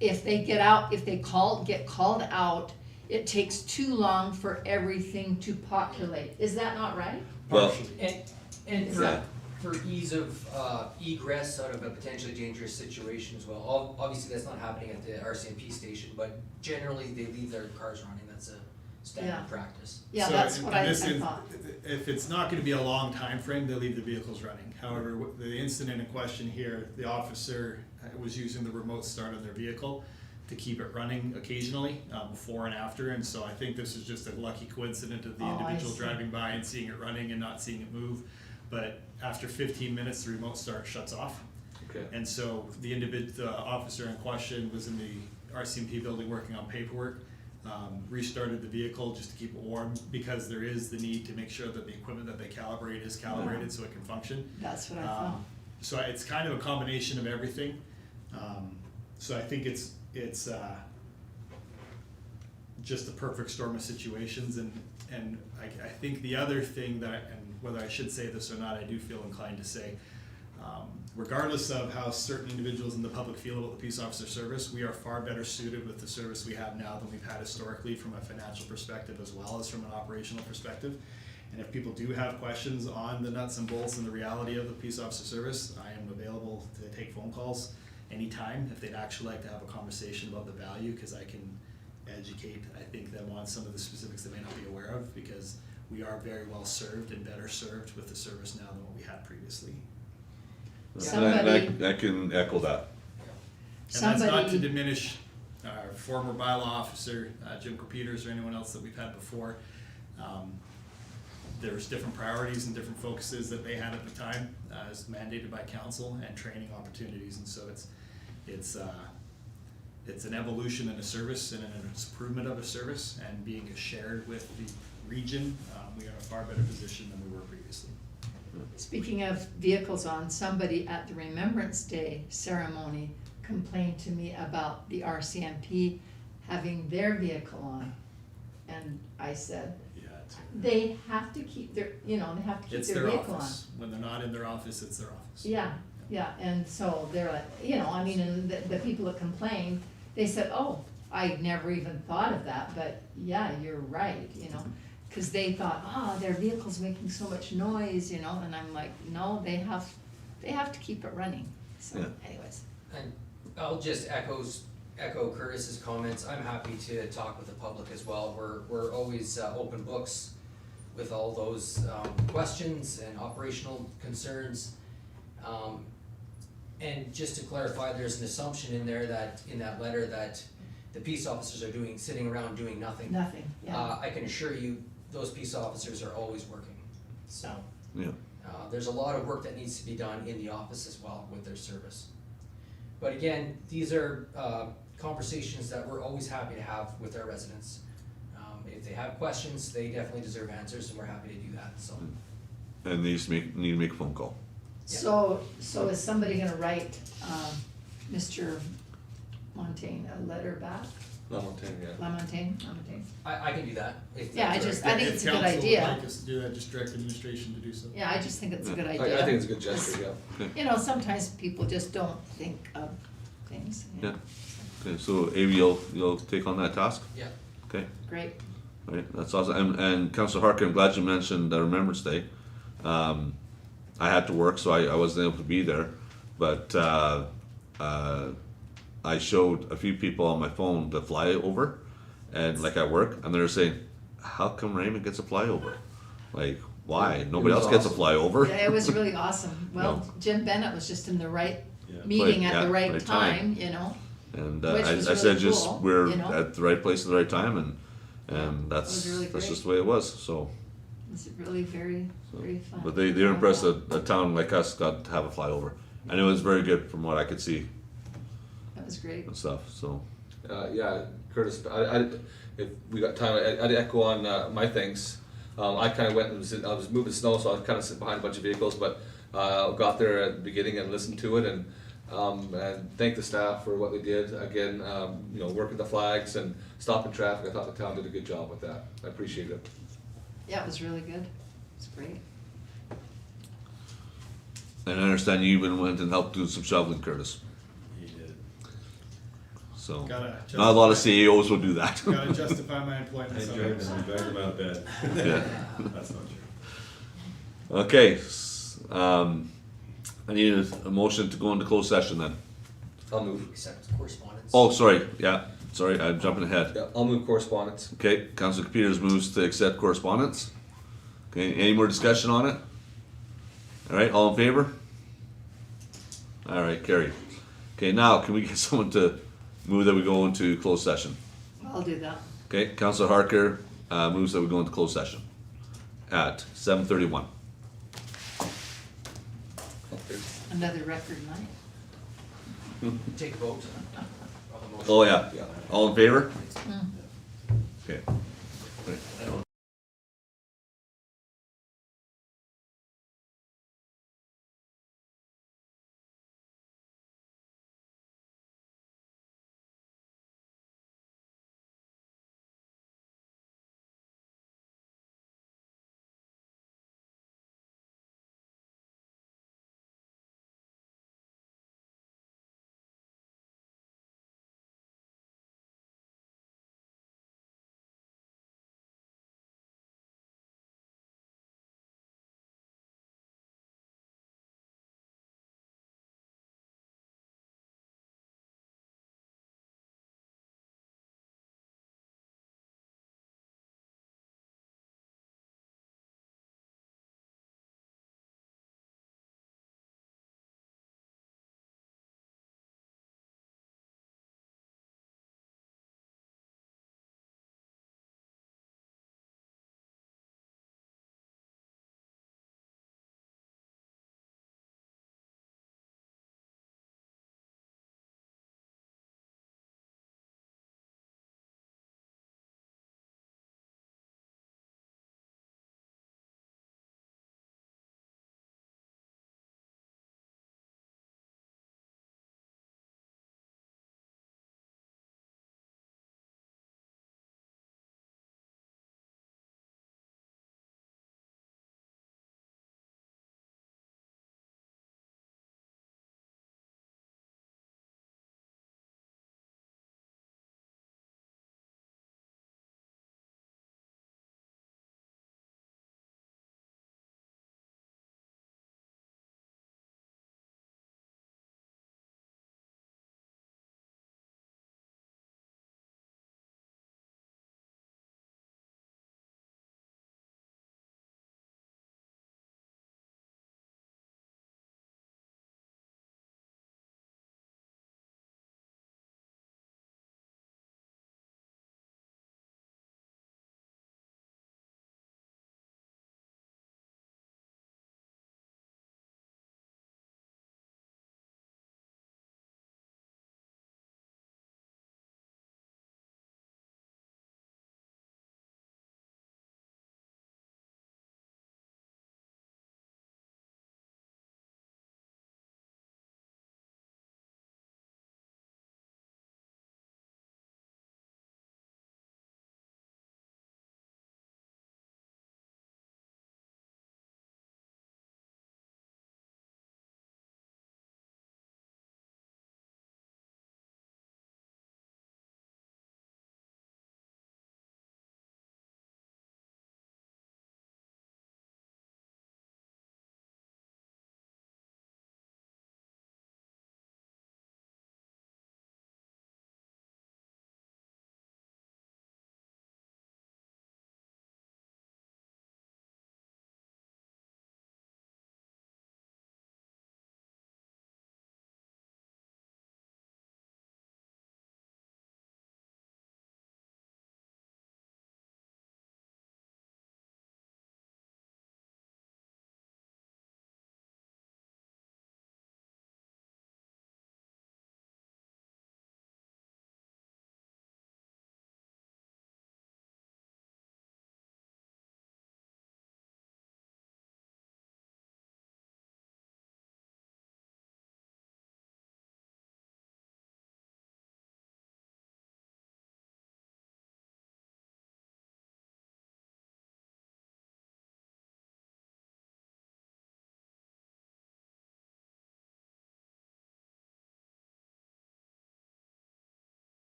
if they get called out, it takes too long for everything to populate. Is that not right? Well, and Yeah. for ease of egress out of a potentially dangerous situation as well. Obviously, that's not happening at the RCMP station, but generally they leave their cars running. That's a standard Yeah. practice. Yeah, So that's in what I this thought. If it's not gonna be a long time frame, they leave the vehicles running. However, the incident in question here, the officer was using the remote start on their vehicle to keep it running occasionally, before and after, and so I think this is just a lucky coincidence of the Oh, I individual see. driving by and seeing it running and not seeing it move. But after 15 minutes, the remote start shuts off. Okay. And so the officer in question was in the RCMP building working on paperwork, restarted the vehicle just to keep it warm, because there is the need to make sure that the equipment that they calibrate is calibrated so it can function. That's what I thought. So it's kind of a combination of everything. So I think it's just the perfect storm of situations, and I think the other thing and whether I should say this or not, I do feel inclined to say, regardless of how certain individuals in the public feel about the peace officer service, we are far better suited with the service we have now than we've had historically, from a financial perspective as well as from an operational perspective. And if people do have questions on the nuts and bolts and the reality of the peace officer service, I am available to take phone calls anytime if they'd actually like to have a conversation about the value, because I can educate, I think, them on some of the specifics they may not be aware of, because we are very well served and better served with the service now than what we had previously. I can echo that. And that's not to Somebody, diminish our former bylaw officer, Jim Peters, or anyone else that we've had before. There's different priorities and different focuses that they had at the time, as mandated by council, and training opportunities, and so it's an evolution in a service and an improvement of a service, and being shared with the region, we are in a far better position than we were previously. speaking of vehicles on, somebody at the Remembrance Day ceremony complained to me about the RCMP having their vehicle on. And I said, Yeah, they have to keep their, they have to keep it's their their vehicle on. office. When they're not in their office, it's their office. Yeah, and so they're like, and the people that complained, they said, oh, I never even thought of that, but yeah, you're right, cause they thought, their vehicle's making so much noise, and I'm like, no, they have to keep it running, so Yeah. anyways. And I'll just echo Curtis's comments. I'm happy to talk with the public as well. We're always open books with all those questions and operational concerns. And just to clarify, there's an assumption in there that, in that letter, that the peace officers are sitting around doing nothing. Nothing, yeah, I can assure you, those peace officers are always working. So, Yeah. there's a lot of work that needs to be done in the office as well with their service. But again, these are, conversations that we're always happy to have with our residents. If they have questions, they definitely deserve answers, and we're happy to do that, so. And they need to make a phone call. Yeah. So is somebody gonna write, Mr. Montaigne a letter back? Lamontagne, yeah. Lamontagne? I can do that. If Yeah, I that's just, right. I think If it's a good council would idea. like us to do that, just direct administration to do so. Yeah, I just think it's a good I idea. think it's a good gesture, yeah. You know, sometimes people just don't think of things. you know. Yeah. Okay, so Avi, you'll take on that task? Yeah. Okay, Great. right, that's awesome. And Councillor Harker, I'm glad you mentioned Remembrance Day. I had to work, so I wasn't able to be there, but, I showed a few people on my phone the flyover, and like at work, and they're saying, how come Raymond gets a flyover? Like, why? It Nobody was else gets a awesome. flyover? Yeah, it was really awesome. Well, No. Jim Bennett was just in the right Yeah. meeting Right, at the yeah, right right time. time, you know? And Which I was said really just, cool, we're you know? at the right place at the right time, and It that's, was really that's great. just the way it was, so. It's really very, very fun. But they're impressed that a town like us got to have a flyover, and it was very good from what I could see That was great. and stuff, so. Yeah, Curtis, if we got time, I'd echo on, my things. I kinda went and I was moving snow, so I was kinda sitting behind a bunch of vehicles, but, got there at the beginning and listened to it and thank the staff for what they did. Again, you know, working the flags and stopping traffic, I thought the town did a good job with that. I appreciate it. Yeah, it was really good. It's great. And I understand you even went and helped do some shoveling, Curtis, He did. so. Gotta Not a lot of justify- CEOs will do that. Gotta justify my I employment dragged sometimes. him out of bed. Yeah. That's not true. Okay, I need a motion to go into closed session then. I'll move. Accept correspondence. Oh, sorry, yeah, sorry, I'm jumping ahead. Yeah, I'll move correspondence. Okay, Councilor Peters moves to accept correspondence. Okay, any more discussion on it? All right, all in favor? All right, carried. Okay, now can we get someone to move that we go into closed session? I'll do that. Okay, Councilor Harker moves that we go into closed session at 7:31. Another record night. Take a vote. On the motion. Oh, yeah, Yeah. all in favor? Mm. Okay.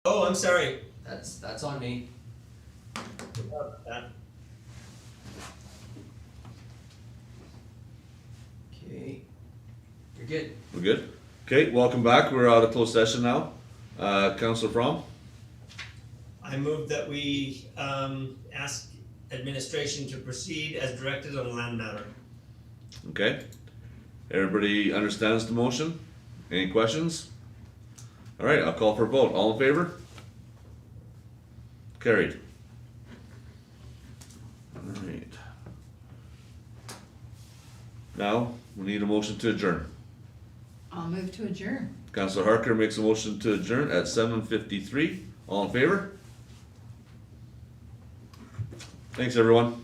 Oh, I'm sorry. That's on me. Okay, you're good. We're good? Okay, welcome back. We're out of closed session now. Counselor Fromm? I move that we, ask administration to proceed as directed on the land matter. Okay. Everybody understands the motion? Any questions? All right, I'll call for a vote. All in favor? Carried. All right. Now, we need a motion to adjourn. I'll move to adjourn. Councilor Harker makes a motion to adjourn at 7:53. All in favor? Thanks, everyone.